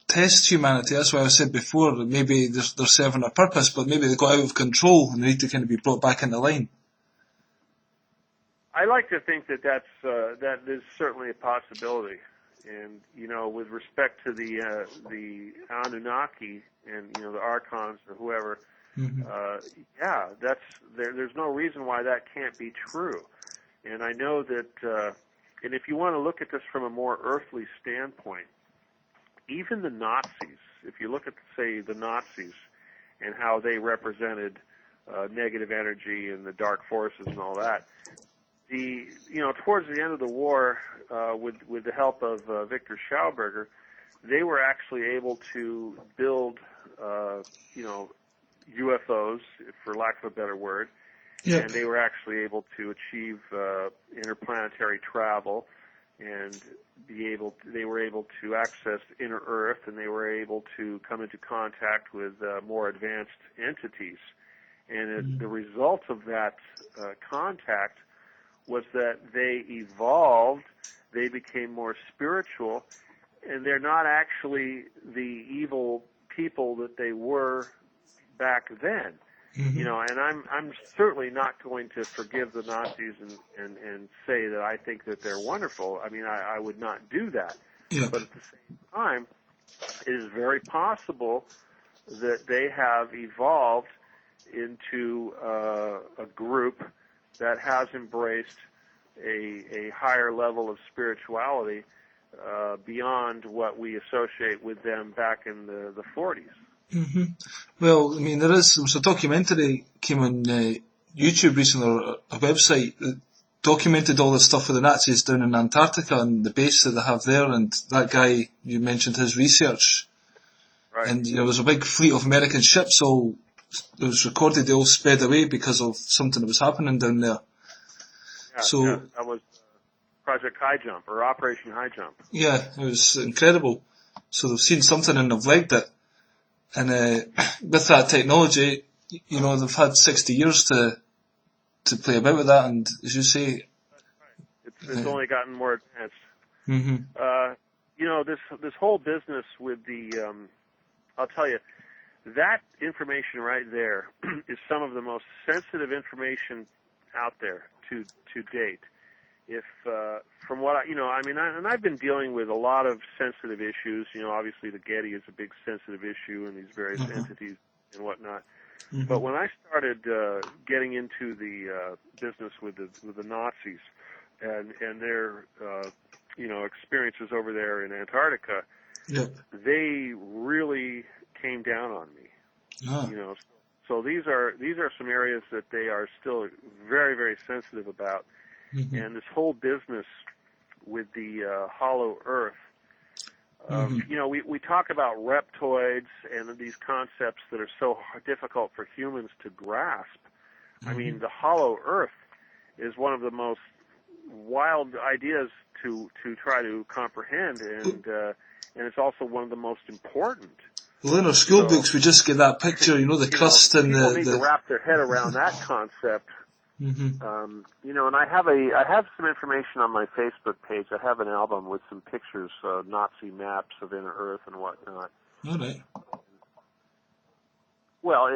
test humanity. That's why I said before that maybe they're serving a purpose, but maybe they got out of control and they need to kind of be brought back into line. I like to think that is certainly a possibility. And with respect to the Anunnaki and the Archons or whoever, mm-hmm. There's no reason why that can't be true. And I know that, and if you want to look at this from a more earthly standpoint, even the Nazis, if you look at, say, the Nazis and how they represented negative energy and the dark forces and all that, towards the end of the war, with the help of Victor Schauberger, they were actually able to build, UFOs, for lack of a better word, yeah. And they were actually able to achieve interplanetary travel, and they were able to access inner Earth, and they were able to come into contact with more advanced entities. And the result of that contact was that they evolved, they became more spiritual, and they're not actually the evil people that they were back then. Mm-hmm. And I'm certainly not going to forgive the Nazis and say that I think that they're wonderful. I mean, I would not do that. Yeah. But at the same time, it is very possible that they have evolved into a group that has embraced a higher level of spirituality beyond what we associate with them back in the 40s. Mm-hmm. Well, I mean, there was a documentary came on YouTube recently, or a website that documented all the stuff with the Nazis down in Antarctica and the base that they have there, and that guy, you mentioned his research. Right. And there was a big fleet of American ships, it was recorded they all sped away because of something that was happening down there. Yeah, that was Project High Jump, or Operation High Jump. Yeah, it was incredible. So they've seen something and they've liked it. And with that technology, they've had 60 years to play about with that, and as you say... It's only gotten more advanced. Mm-hmm. This whole business with the... I'll tell you, that information right there is some of the most sensitive information out there to date. if from what and I've been dealing with a lot of sensitive issues. Obviously the Getty is a big sensitive issue, and these various entities and whatnot. But when I started getting into the business with the Nazis and their experiences over there in Antarctica, they really came down on me. So these are some areas that they are still very, very sensitive about. And this whole business with the hollow earth, we talk about reptoids and these concepts that are so difficult for humans to grasp. I mean, the hollow earth is one of the most wild ideas to try to comprehend, and it's also one of the most important. Well, in our school books, we just get that picture, the crust and people need to wrap their head around that concept. And I have some information on my Facebook page. I have an album with some pictures, Nazi maps of inner Earth and whatnot. All right. Well,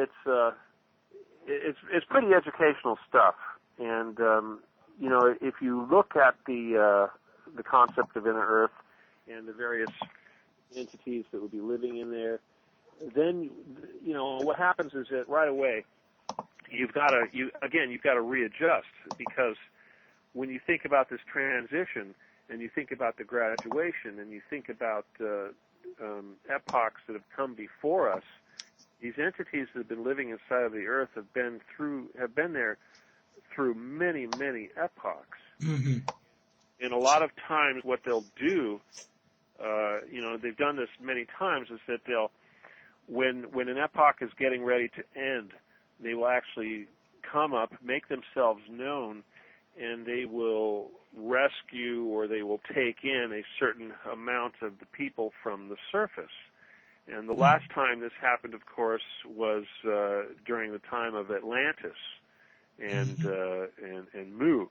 it's pretty educational stuff, and if you look at the concept of inner Earth and the various entities that would be living in there, then what happens is that right away you've got to readjust, because when you think about this transition and you think about the graduation and you think about epochs that have come before us, these entities that have been living inside of the Earth have been there through many, many epochs. And a lot of times what they'll do, they've done this many times, is that when an epoch is getting ready to end, they will actually come up, make themselves known, and they will rescue or they will take in a certain amount of the people from the surface. And the last time this happened, of course, was during the time of Atlantis and Mu.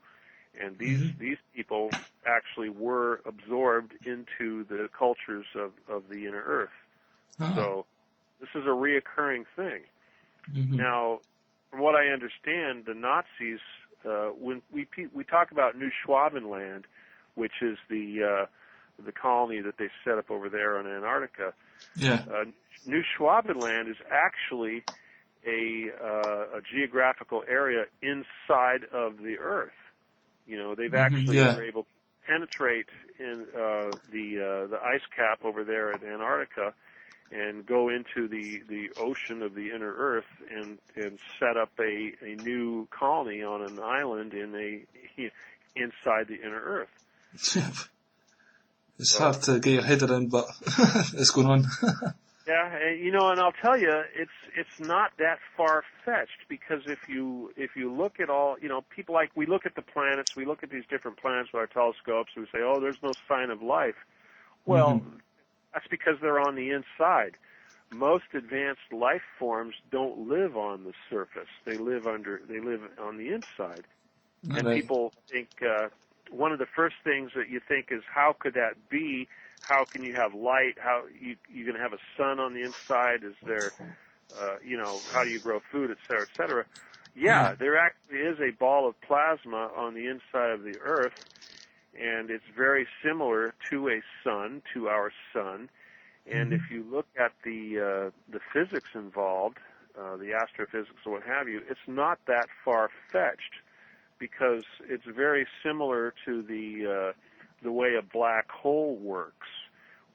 And these people actually were absorbed into the cultures of the inner Earth. So this is a reoccurring thing. Now, from what I understand, the Nazis, when we talk about New Schwabenland, which is the colony that they set up over there on Antarctica, New Schwabenland is actually a geographical area inside of the Earth. They've actually been able to penetrate in the ice cap over there at Antarctica and go into the ocean of the inner Earth and set up a new colony on an island inside the inner Earth. It's hard to get your head around, but it's going on. Yeah, and I'll tell you, it's not that far-fetched, because if you look at all, people we look at the planets, we look at these different planets with our telescopes, and we say, oh, there's no sign of life. Well, that's because they're on the inside. Most advanced life forms don't live on the surface. They live on the inside. And people think one of the first things that you think is, how could that be? How can you have light? How you going to have a sun on the inside? Is there, how do you grow food, et cetera, et cetera? Yeah, there actually is a ball of plasma on the inside of the Earth, and it's very similar to our sun. And if you look at the physics involved, the astrophysics or what have you, it's not that far-fetched, because it's very similar to the way a black hole works.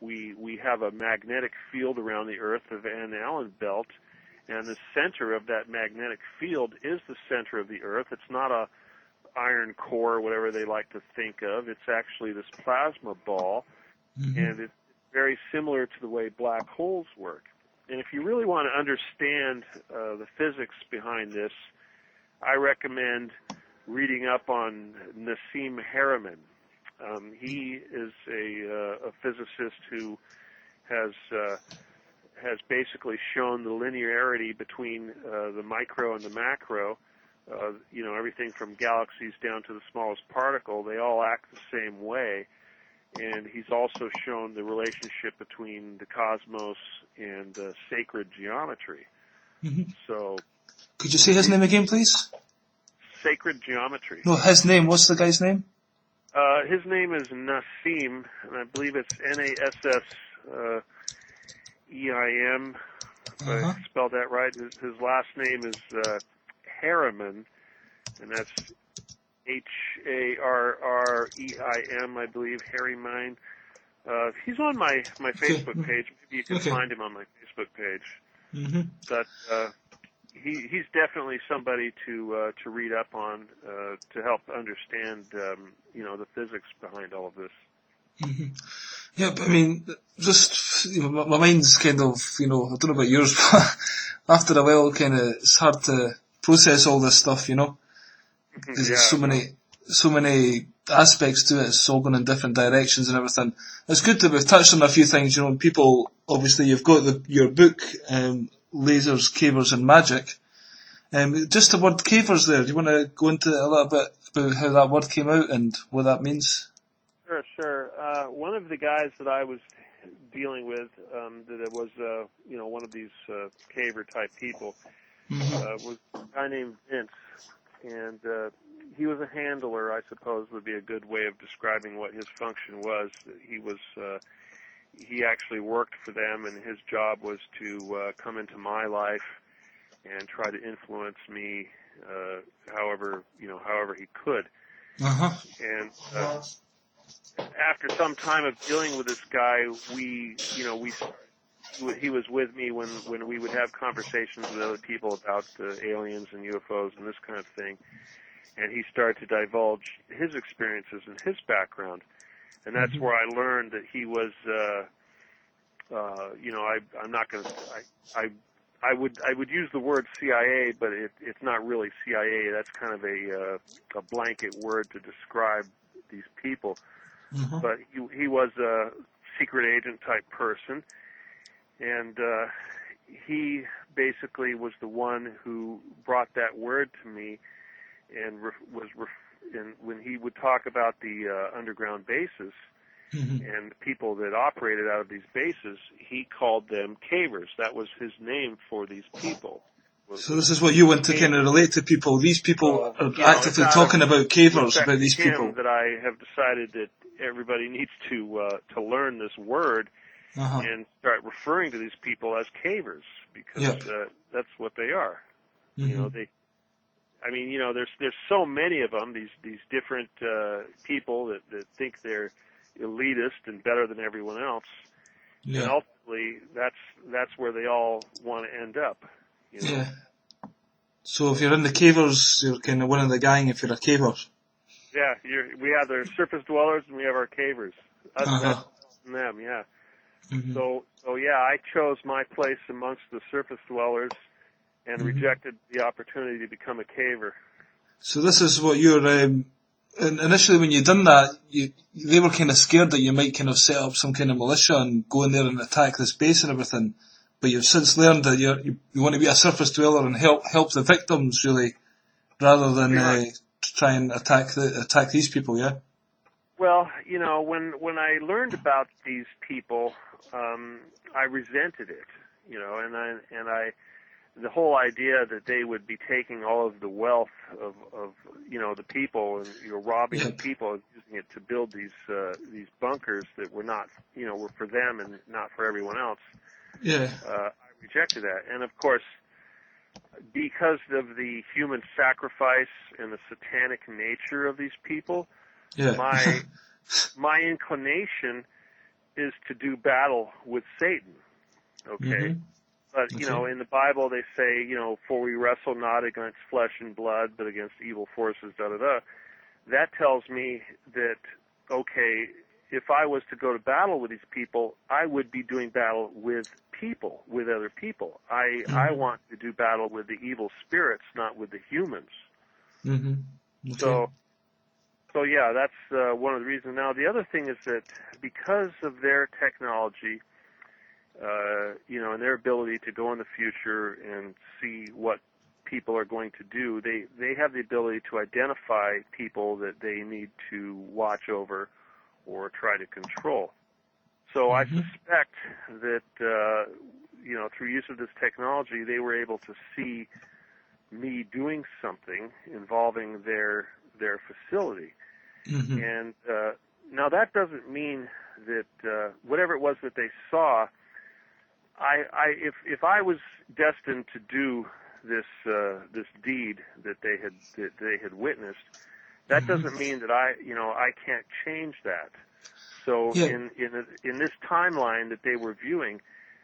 We have a magnetic field around the Earth, the Van Allen belt, and the center of that magnetic field is the center of the Earth. It's not a iron core, whatever they like to think of. It's actually this plasma ball, and it's very similar to the way black holes work. And if you really want to understand the physics behind this, I recommend reading up on Nassim Haramein. He is a physicist who has basically shown the linearity between the micro and the macro. Everything from galaxies down to the smallest particle, they all act the same way. And he's also shown the relationship between the cosmos and sacred geometry. So, could you say his name again, please? Sacred geometry. No, his name. What's the guy's name? His name is Nassim, and I believe it's Nasseim, if I spelled that right. His last name is Harriman, and that's Harreim, I believe, Harriman. He's on my Facebook page. Maybe you can find him on my Facebook page. But he's definitely somebody to read up on to help understand the physics behind all of this. Yeah, but I mean, just my mind's kind of I don't know about yours, but after a while, it's hard to process all this stuff, because there's so many aspects to it. It's all going in different directions and everything. It's good that we've touched on a few things. People, obviously, you've got your book, Lasers, Cavers, and Magic. Just the word cavers there. Do you want to go into a little bit about how that word came out and what that means? Sure. One of the guys that I was dealing with, that it was one of these caver type people, was a guy named Vince, and he was a handler, I suppose, would be a good way of describing what his function was. He actually worked for them, and his job was to come into my life and try to influence me, however he could. And after some time of dealing with this guy, he was with me when we would have conversations with other people about aliens and UFOs and this kind of thing. And he started to divulge his experiences and his background. And that's where I learned that he was, I'm not going to, I would use the word CIA, but it's not really CIA. That's kind of a blanket word to describe these people. But he was a secret agent type person, and he basically was the one who brought that word to me, and when he would talk about the underground bases and people that operated out of these bases, he called them cavers. That was his name for these people. So this is what you want to kind of relate to people. These people are actively talking about cavers, about these people. That I have decided that everybody needs to learn this word and start referring to these people as cavers, because that's what they are. There's so many of them. These different people that think they're elitist and better than everyone else, and ultimately that's where they all want to end up. Yeah. So if you're in the cavers, you're kind of one of the gang. If you're a caver. Yeah, we have the surface dwellers and we have our cavers. Us and them, yeah. So I chose my place amongst the surface dwellers and rejected the opportunity to become a caver. So this is what you're. Initially, when you done that, they were kind of scared that you might kind of set up some kind of militia and go in there and attack this base and everything. But you've since learned that you want to be a surface dweller and help the victims, really, rather than try and attack these people. Yeah. Well, when I learned about these people, I resented it. And the whole idea that they would be taking all of the wealth of the people and robbing the people and using it to build these bunkers that were not were for them and not for everyone else. Yeah. I rejected that, and of course, because of the human sacrifice and the satanic nature of these people, my inclination is to do battle with Satan. Okay. But, in the Bible they say, for we wrestle not against flesh and blood, but against evil forces, da-da-da. That tells me that, okay, if I was to go to battle with these people, I would be doing battle with people, with other people. I want to do battle with the evil spirits, not with the humans. Okay. So yeah, that's one of the reasons. Now, the other thing is that because of their technology, and their ability to go in the future and see what people are going to do, they have the ability to identify people that they need to watch over or try to control. So I suspect that, through use of this technology, they were able to see me doing something involving their facility. And now that doesn't mean that whatever it was that they saw, if I was destined to do this deed that they had witnessed, that doesn't mean that I can't change that. So in this timeline that they were viewing,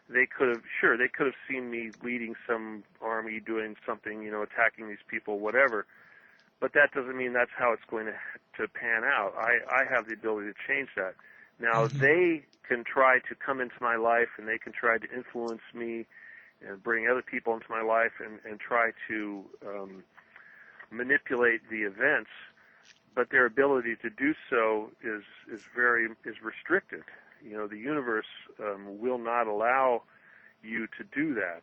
they could have seen me leading some army, doing something, attacking these people, whatever. But that doesn't mean that's how it's going to pan out. I have the ability to change that. Now, they can try to come into my life, and they can try to influence me and bring other people into my life and try to manipulate the events, but their ability to do so is restricted. The universe will not allow you to do that.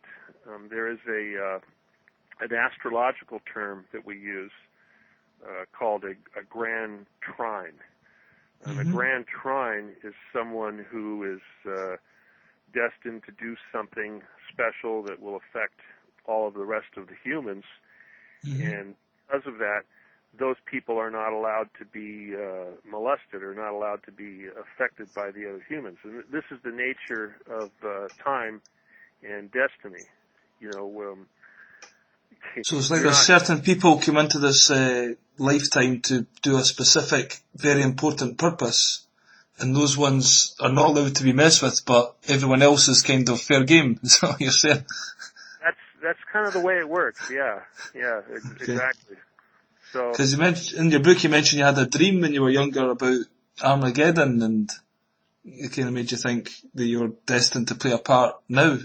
There is an astrological term that we use called a grand trine. A grand trine is someone who is destined to do something special that will affect all of the rest of the humans, and because of that, those people are not allowed to be molested or not allowed to be affected by the other humans. And this is the nature of time and destiny. So it's like there's certain people come into this lifetime to do a specific, very important purpose, and those ones are not allowed to be messed with, but everyone else is kind of fair game. Is that what you're saying? That's kind of the way it works. Yeah, exactly. So, because in your book you mentioned you had a dream when you were younger about Armageddon, and it kind of made you think that you were destined to play a part now.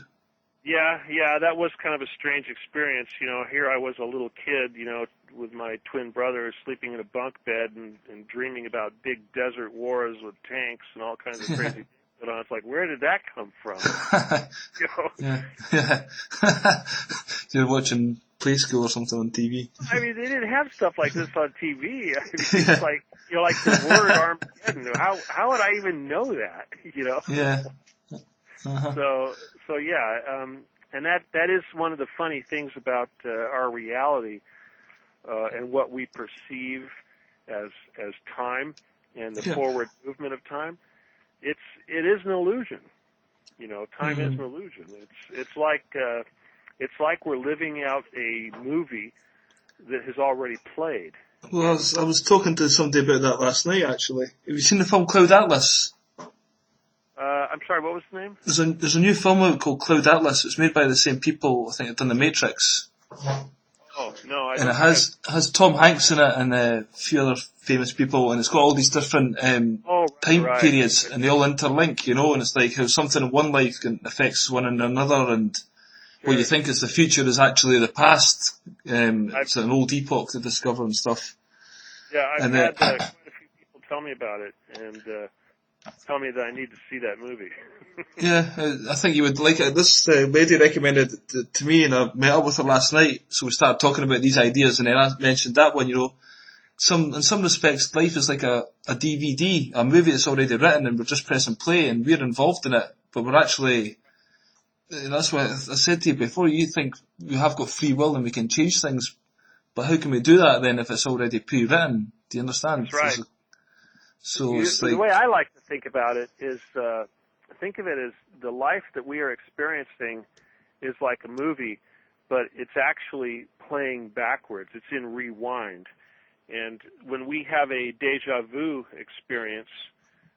Yeah, that was kind of a strange experience. Here I was a little kid, with my twin brother sleeping in a bunk bed and dreaming about big desert wars with tanks and all kinds of crazy things. And it's like, where did that come from? Yeah. You're watching Play School or something on TV. I mean, they didn't have stuff like this on TV. I mean, it's like, like the word Armageddon. How would I even know that? Yeah. So yeah, and that is one of the funny things about our reality and what we perceive as time and the forward movement of time. It is an illusion. Time is an illusion. It's like we're living out a movie that has already played. Well, I was talking to somebody about that last night, actually. Have you seen the film Cloud Atlas? I'm sorry, what was the name? There's a new film out called Cloud Atlas. It's made by the same people, I think, that done The Matrix. Oh, no. And it has Tom Hanks in it and a few other famous people, and it's got all these different time periods, and they all interlink, and it's like how something in one life affects one in another, and what you think is the future is actually the past. It's an old epoch to discover and stuff. Yeah, I've had quite a few people tell me about it, and tell me that I need to see that movie. Yeah, I think you would like it. This lady recommended it to me, and I met up with her last night, so we started talking about these ideas, and then I mentioned that one, in some respects, life is like a DVD, a movie that's already written, and we're just pressing play, and we're involved in it, but we're actually, that's what I said to you before, you think we have got free will and we can change things, but how can we do that then if it's already pre-written? Do you understand? That's right. So it's like, the way I like to think about it is, think of it as the life that we are experiencing is like a movie, but it's actually playing backwards. It's in rewind. And when we have a deja vu experience,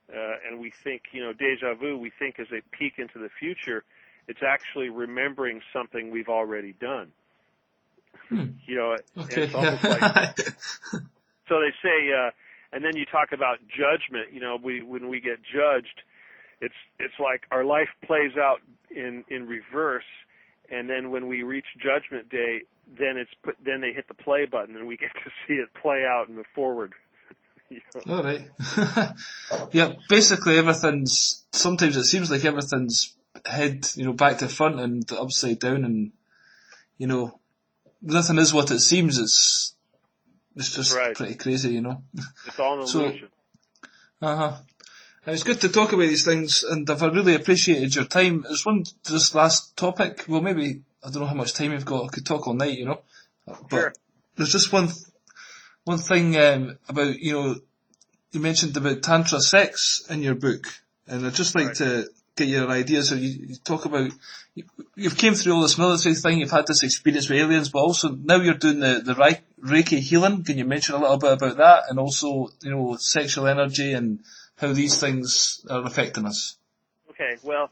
and we think, deja vu, we think as a peek into the future, it's actually remembering something we've already done. Okay. It's almost like, so they say, and then you talk about judgment. When we get judged, it's like our life plays out in reverse, and then when we reach Judgment Day, then they hit the play button, and we get to see it play out in the forward. All right. Yeah, basically sometimes it seems like everything's head, back to front and upside down, and nothing is what it seems. It's just pretty crazy, It's all an illusion. It's good to talk about these things, and I've really appreciated your time. There's this last topic. Well, maybe, I don't know how much time we've got. I could talk all night, But Sure. There's just one thing about, you mentioned about Tantra sex in your book, and I'd just like to get your ideas. So you talk about, you've came through all this military thing, you've had this experience with aliens, but also now you're doing the Reiki healing. Can you mention a little bit about that, and also, sexual energy and how these things are affecting us? Okay, well,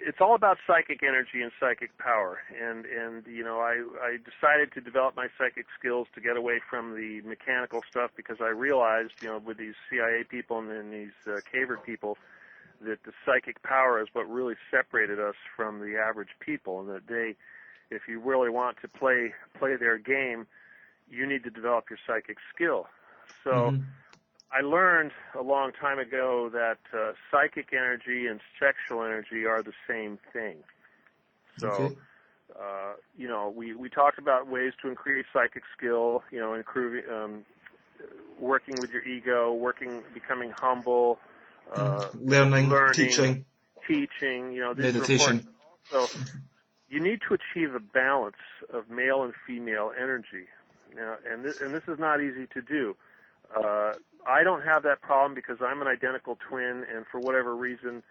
it's all about psychic energy and psychic power, and I decided to develop my psychic skills to get away from the mechanical stuff, because I realized, with these CIA people and these caver people, that the psychic power is what really separated us from the average people, and that if you really want to play their game, you need to develop your psychic skill. So I learned a long time ago that psychic energy and sexual energy are the same thing. So, we talked about ways to increase psychic skill, working with your ego, becoming humble, learning, teaching, meditation. So you need to achieve a balance of male and female energy. Now, and this is not easy to do. I don't have that problem because I'm an identical twin, and for whatever reason,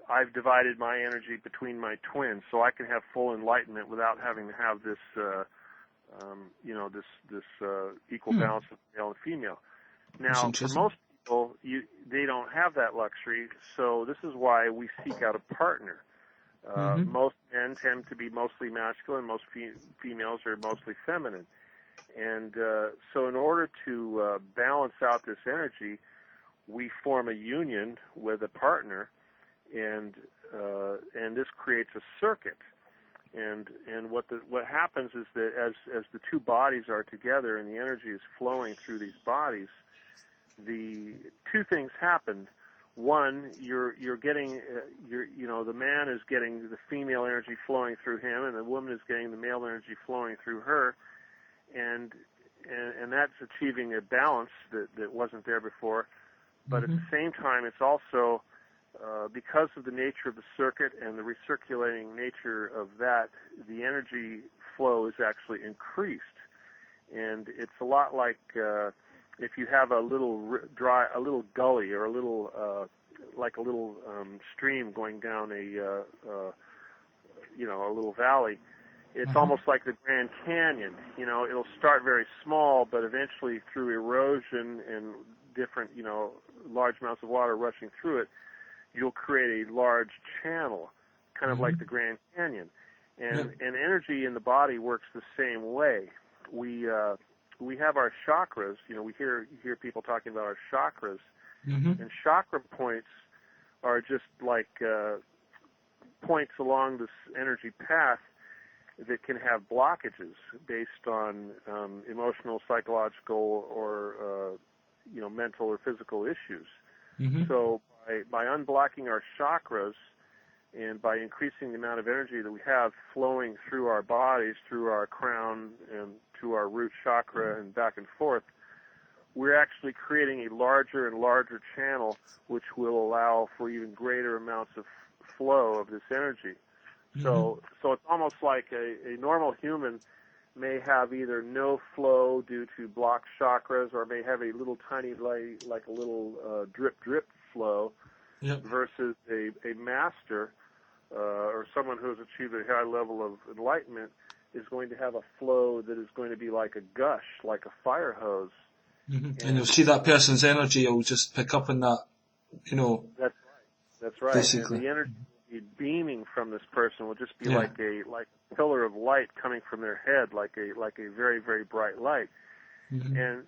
I've divided my energy between my twins, so I can have full enlightenment without having to have this, this equal balance of male and female. Now, for most people, they don't have that luxury, so this is why we seek out a partner. Most men tend to be mostly masculine, most females are mostly feminine. And so in order to balance out this energy, we form a union with a partner, and this creates a circuit. And what happens is that as the two bodies are together and the energy is flowing through these bodies, the two things happen. One, you're getting the man is getting the female energy flowing through him, and the woman is getting the male energy flowing through her. And that's achieving a balance that wasn't there before. But at the same time, it's also, because of the nature of the circuit and the recirculating nature of that, the energy flow is actually increased. And it's a lot like if you have a little gully or a little stream going down a little valley. It's almost like the Grand Canyon. It'll start very small, but eventually through erosion and different, large amounts of water rushing through it, you'll create a large channel, kind of like the Grand Canyon. And energy in the body works the same way. We have our chakras. We hear people talking about our chakras, and chakra points are just like points along this energy path that can have blockages based on emotional, psychological, or mental or physical issues. So by unblocking our chakras and by increasing the amount of energy that we have flowing through our bodies, through our crown and to our root chakra and back and forth, we're actually creating a larger and larger channel, which will allow for even greater amounts of flow of this energy. So it's almost like a normal human may have either no flow due to blocked chakras, or may have a little tiny, like a little drip flow, versus a master or someone who has achieved a high level of enlightenment is going to have a flow that is going to be like a gush, like a fire hose. And you'll see that person's energy will just pick up on that, That's right. Basically. And the energy beaming from this person will just be like a pillar of light coming from their head, like a very, very bright light. And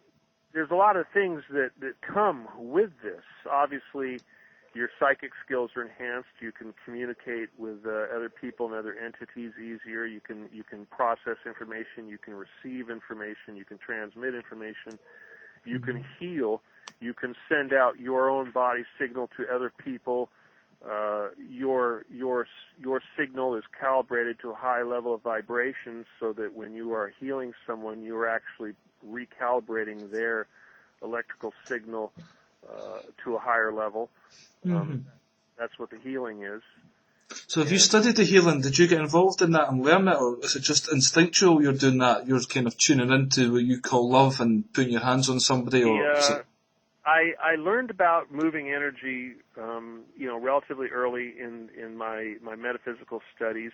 there's a lot of things that come with this. Obviously, your psychic skills are enhanced. You can communicate with other people and other entities easier. You can process information. You can receive information. You can transmit information. You can heal. You can send out your own body signal to other people. Your signal is calibrated to a high level of vibration, so that when you are healing someone, you are actually recalibrating their electrical signal to a higher level. That's what the healing is. So if you studied the healing, did you get involved in that and learn it, or is it just instinctual you're doing that? You're kind of tuning into what you call love and putting your hands on somebody? Or I learned about moving energy, relatively early in my metaphysical studies,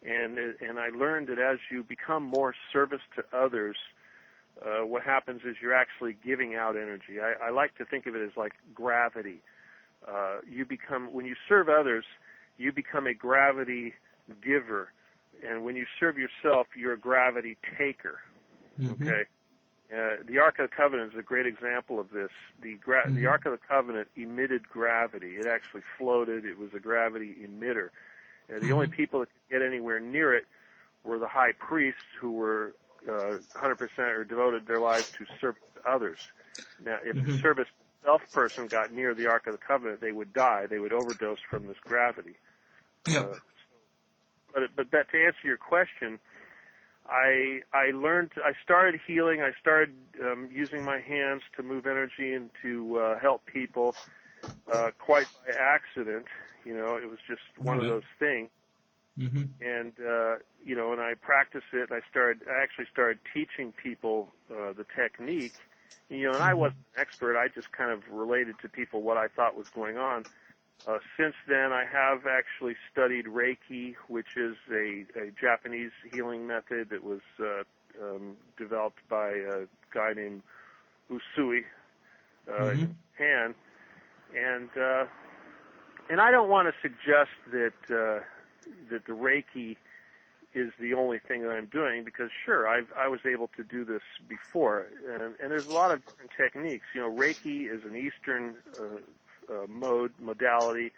and I learned that as you become more service to others, what happens is you're actually giving out energy. I like to think of it as like gravity. When you serve others, you become a gravity giver, and when you serve yourself, you're a gravity taker. Mm-hmm. Okay. The Ark of the Covenant is a great example of this. The Ark of the Covenant emitted gravity. It actually floated. It was a gravity emitter. And the only people that could get anywhere near it were the high priests, who were 100% or devoted their lives to service to others. Now, if the service self person got near the Ark of the Covenant, they would die. They would overdose from this gravity. Yep. But to answer your question, I started healing. I started using my hands to move energy and to help people quite by accident. It was just one of those things. Mm-hmm. And, and I practiced it. I actually started teaching people the technique. And I wasn't an expert. I just kind of related to people what I thought was going on. Since then, I have actually studied Reiki, which is a Japanese healing method that was developed by a guy named Usui in Japan. And I don't want to suggest that the Reiki is the only thing that I'm doing, because sure, I was able to do this before, and there's a lot of different techniques. Reiki is an Eastern modality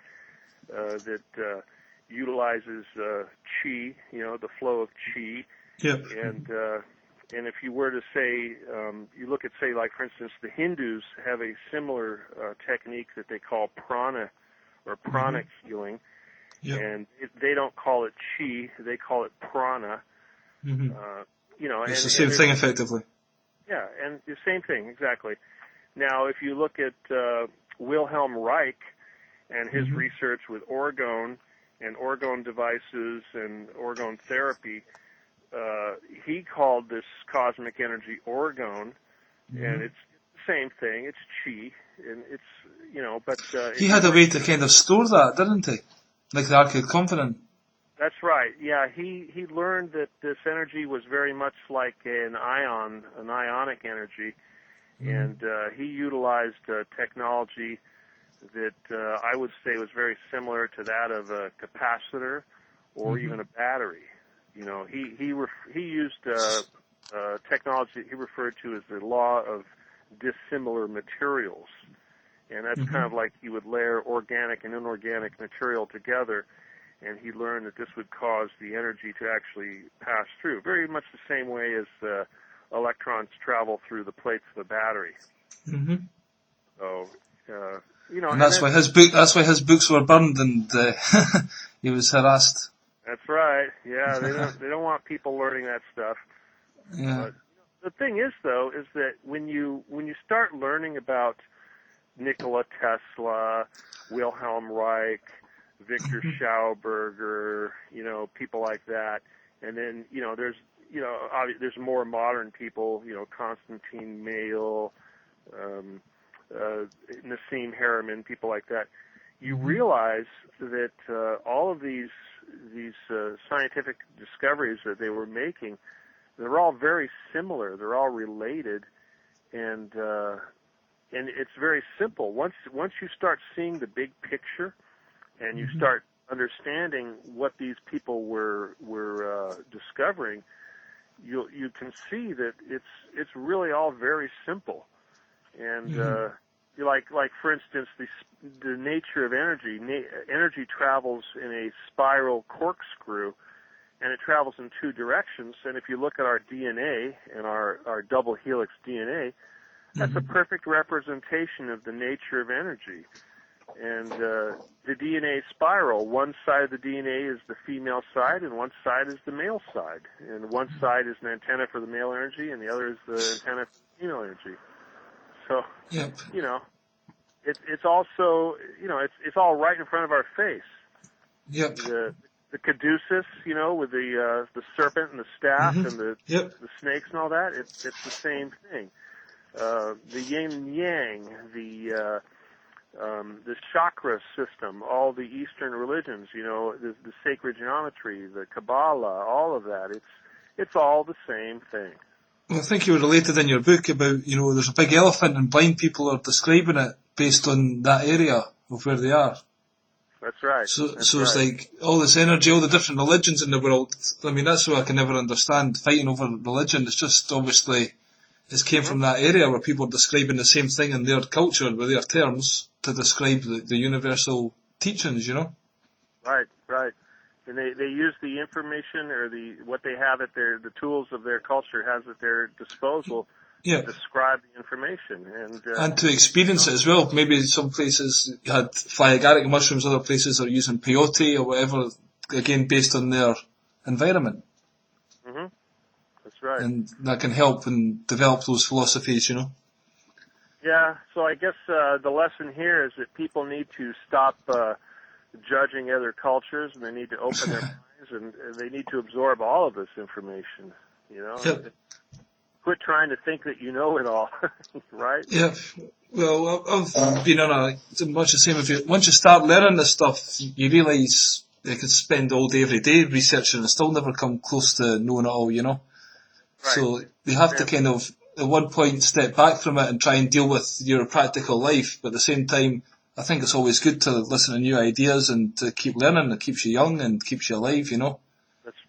that utilizes chi, the flow of chi. Yep. And if you were to say, you look at, say, like, for instance, the Hindus have a similar technique that they call prana, or pranic healing. Yep. And they don't call it chi, they call it prana. Mm-hmm. It's and, the same and thing, effectively. Yeah, and the same thing, exactly. Now, if you look at Wilhelm Reich and his research with orgone and orgone devices and orgone therapy, he called this cosmic energy orgone, and it's the same thing. It's chi, and it's, but... he had a way to kind of store that, didn't he? Like the Ark of the Covenant. That's right. Yeah, he learned that this energy was very much like an ionic energy, and he utilized technology that I would say was very similar to that of a capacitor or even a battery. He used technology he referred to as the law of dissimilar materials, and that's kind of like he would layer organic and inorganic material together, and he learned that this would cause the energy to actually pass through, very much the same way as electrons travel through the plates of a battery. Mm-hmm. So, and that's why his books were burned, and he was harassed. That's right. Yeah, they don't want people learning that stuff. Yeah. But the thing is, though, is that when you start learning about Nikola Tesla, Wilhelm Reich, Victor Schauberger, people like that, and then there's more modern people, Konstantin Mail, Nassim Harriman, people like that. You realize that all of these scientific discoveries that they were making, they're all very similar. They're all related, and it's very simple. Once you start seeing the big picture, and you start understanding what these people were discovering, you can see that it's really all very simple. And like for instance, the nature of energy. Energy travels in a spiral corkscrew, and it travels in two directions. And if you look at our DNA and our double helix DNA, that's a perfect representation of the nature of energy. And the DNA spiral, one side of the DNA is the female side, and one side is the male side. And one side is an antenna for the male energy, and the other is the antenna for the female energy. So, it's also, it's all right in front of our face. Yep. The caduceus, with the serpent and the staff and the snakes and all that, it's the same thing. the yin and yang, the chakra system, all the Eastern religions, the sacred geometry, the Kabbalah, all of that. It's all the same thing. Well, I think you related in your book about, there's a big elephant and blind people are describing it based on that area of where they are. That's right. So That's it's right. like all this energy, all the different religions in the world. I mean, that's what I can never understand, fighting over religion. It's just obviously it came from that area where people are describing the same thing in their culture with their terms to describe the universal teachings, Right, right. And they use the information or what they have at the tools of their culture has at their disposal to describe the information and to experience it as well. Maybe some places had phylogaric mushrooms, other places are using peyote or whatever, again based on their environment. Mm-hmm. That's right. And that can help and develop those philosophies, Yeah, so I guess the lesson here is that people need to stop judging other cultures, and they need to open their minds, and they need to absorb all of this information, Yep. Quit trying to think that you know it all, right? Yeah. Well, I've been on much the same. Once you start learning this stuff, you realise you could spend all day, every day researching and still never come close to knowing it all, Right. So you have to kind of, at one point, step back from it and try and deal with your practical life. But at the same time, I think it's always good to listen to new ideas and to keep learning. It keeps you young and keeps you alive,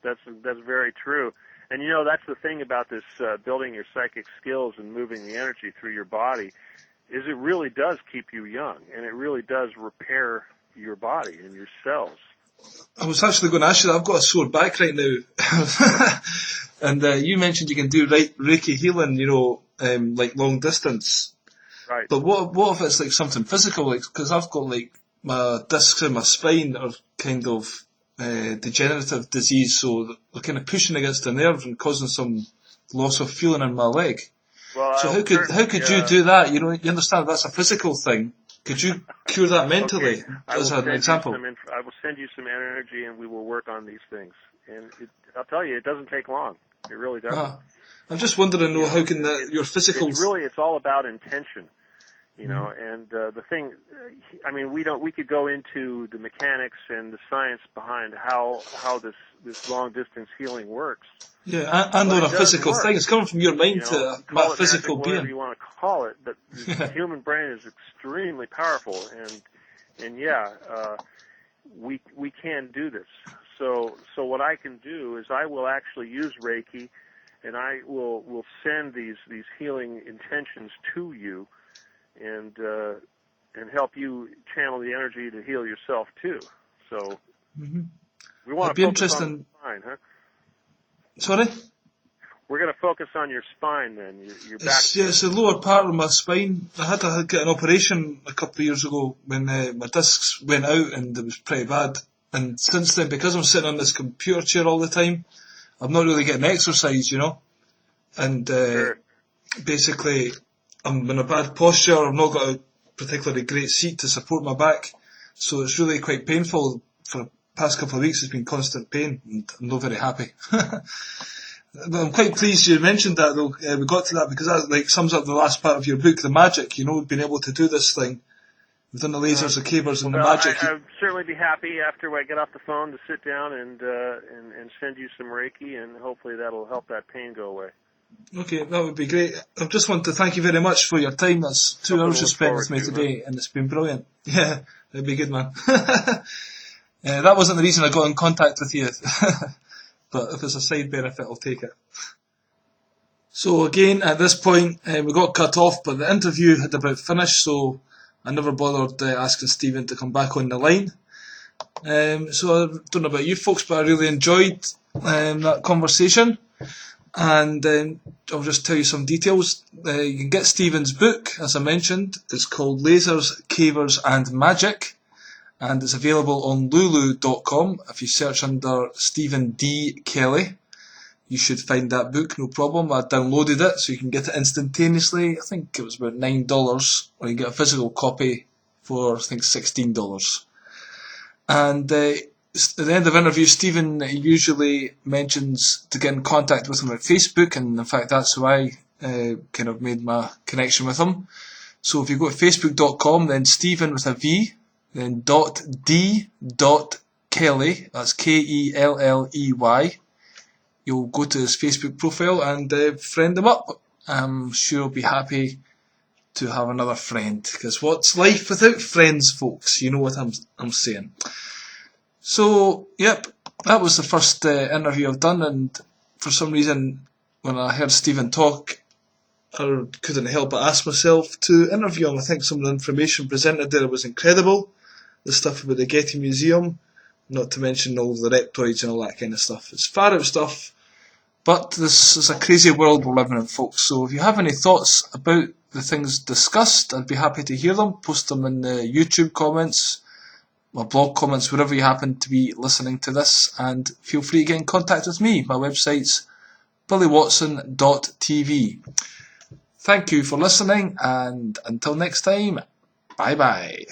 That's very true. And that's the thing about this building your psychic skills and moving the energy through your body, is it really does keep you young, and it really does repair your body and your cells. I was actually going to ask you that. I've got a sore back right now. And you mentioned you can do Reiki healing, like long distance. Right. But what if it's like something physical? Like, because I've got like my discs in my spine are kind of degenerative disease, so they're kind of pushing against the nerve and causing some loss of feeling in my leg. Well, so how could you do that? You understand that's a physical thing. Could you cure that mentally, as an example? I will send you some energy, and we will work on these things. And I'll tell you, it doesn't take long. It really doesn't. I'm just wondering, how can your physical... It's all about intention, and the thing, we could go into the mechanics and the science behind how this long-distance healing works. Yeah, and on a physical thing. It's coming from your mind to a physical being. Whatever you want to call it, but the human brain is extremely powerful, and we can do this. So what I can do is I will actually use Reiki, and I will send these healing intentions to you, and help you channel the energy to heal yourself too. So we want to focus on the spine, huh? Sorry? We're going to focus on your spine then, your back. It's the lower part of my spine. I had to get an operation a couple of years ago when my discs went out and it was pretty bad. And since then, because I'm sitting on this computer chair all the time, I'm not really getting exercise, And Sure. Basically, I'm in a bad posture. I've not got a particularly great seat to support my back. So it's really quite painful. For the past couple of weeks, it's been constant pain, and I'm not very happy. But I'm quite pleased you mentioned that, though. We got to that because that sums up the last part of your book, the magic. Being able to do this thing. We've done the lasers, the cavers, and the magic. I'd certainly be happy after I get off the phone to sit down and send you some Reiki, and hopefully that'll help that pain go away. Okay, that would be great. I just want to thank you very much for your time. That's 2 hours you spent with me today, and it's been brilliant. Yeah, that'd be good, man. That wasn't the reason I got in contact with you. But if it's a side benefit, I'll take it. So again, at this point, we got cut off, but the interview had about finished, so I never bothered asking Stephen to come back on the line. So I don't know about you folks, but I really enjoyed that conversation. And I'll just tell you some details. You can get Stephen's book, as I mentioned. It's called Lasers, Cavers and Magic. And it's available on lulu.com. If you search under Stephen D.Kelley, you should find that book, no problem. I downloaded it, so you can get it instantaneously. I think it was about $9, or you can get a physical copy for, I think, $16. And at the end of the interview, Stephen usually mentions to get in contact with him at Facebook, and in fact that's how I kind of made my connection with him. So if you go to facebook.com, then Stephen with a V, then .d.Kelley, that's Kelley, you'll go to his Facebook profile and friend him up. I'm sure he'll be happy to have another friend, because what's life without friends, folks? You know what I'm saying. So, yep, that was the first interview I've done, and for some reason, when I heard Stephen talk, I couldn't help but ask myself to interview him. I think some of the information presented there was incredible. The stuff about the Getty Museum, not to mention all the reptoids and all that kind of stuff. It's far out stuff, but this is a crazy world we're living in, folks. So if you have any thoughts about the things discussed, I'd be happy to hear them. Post them in the YouTube comments, or blog comments, wherever you happen to be listening to this, and feel free to get in contact with me. My website's billywatson.tv. Thank you for listening, and until next time, bye bye.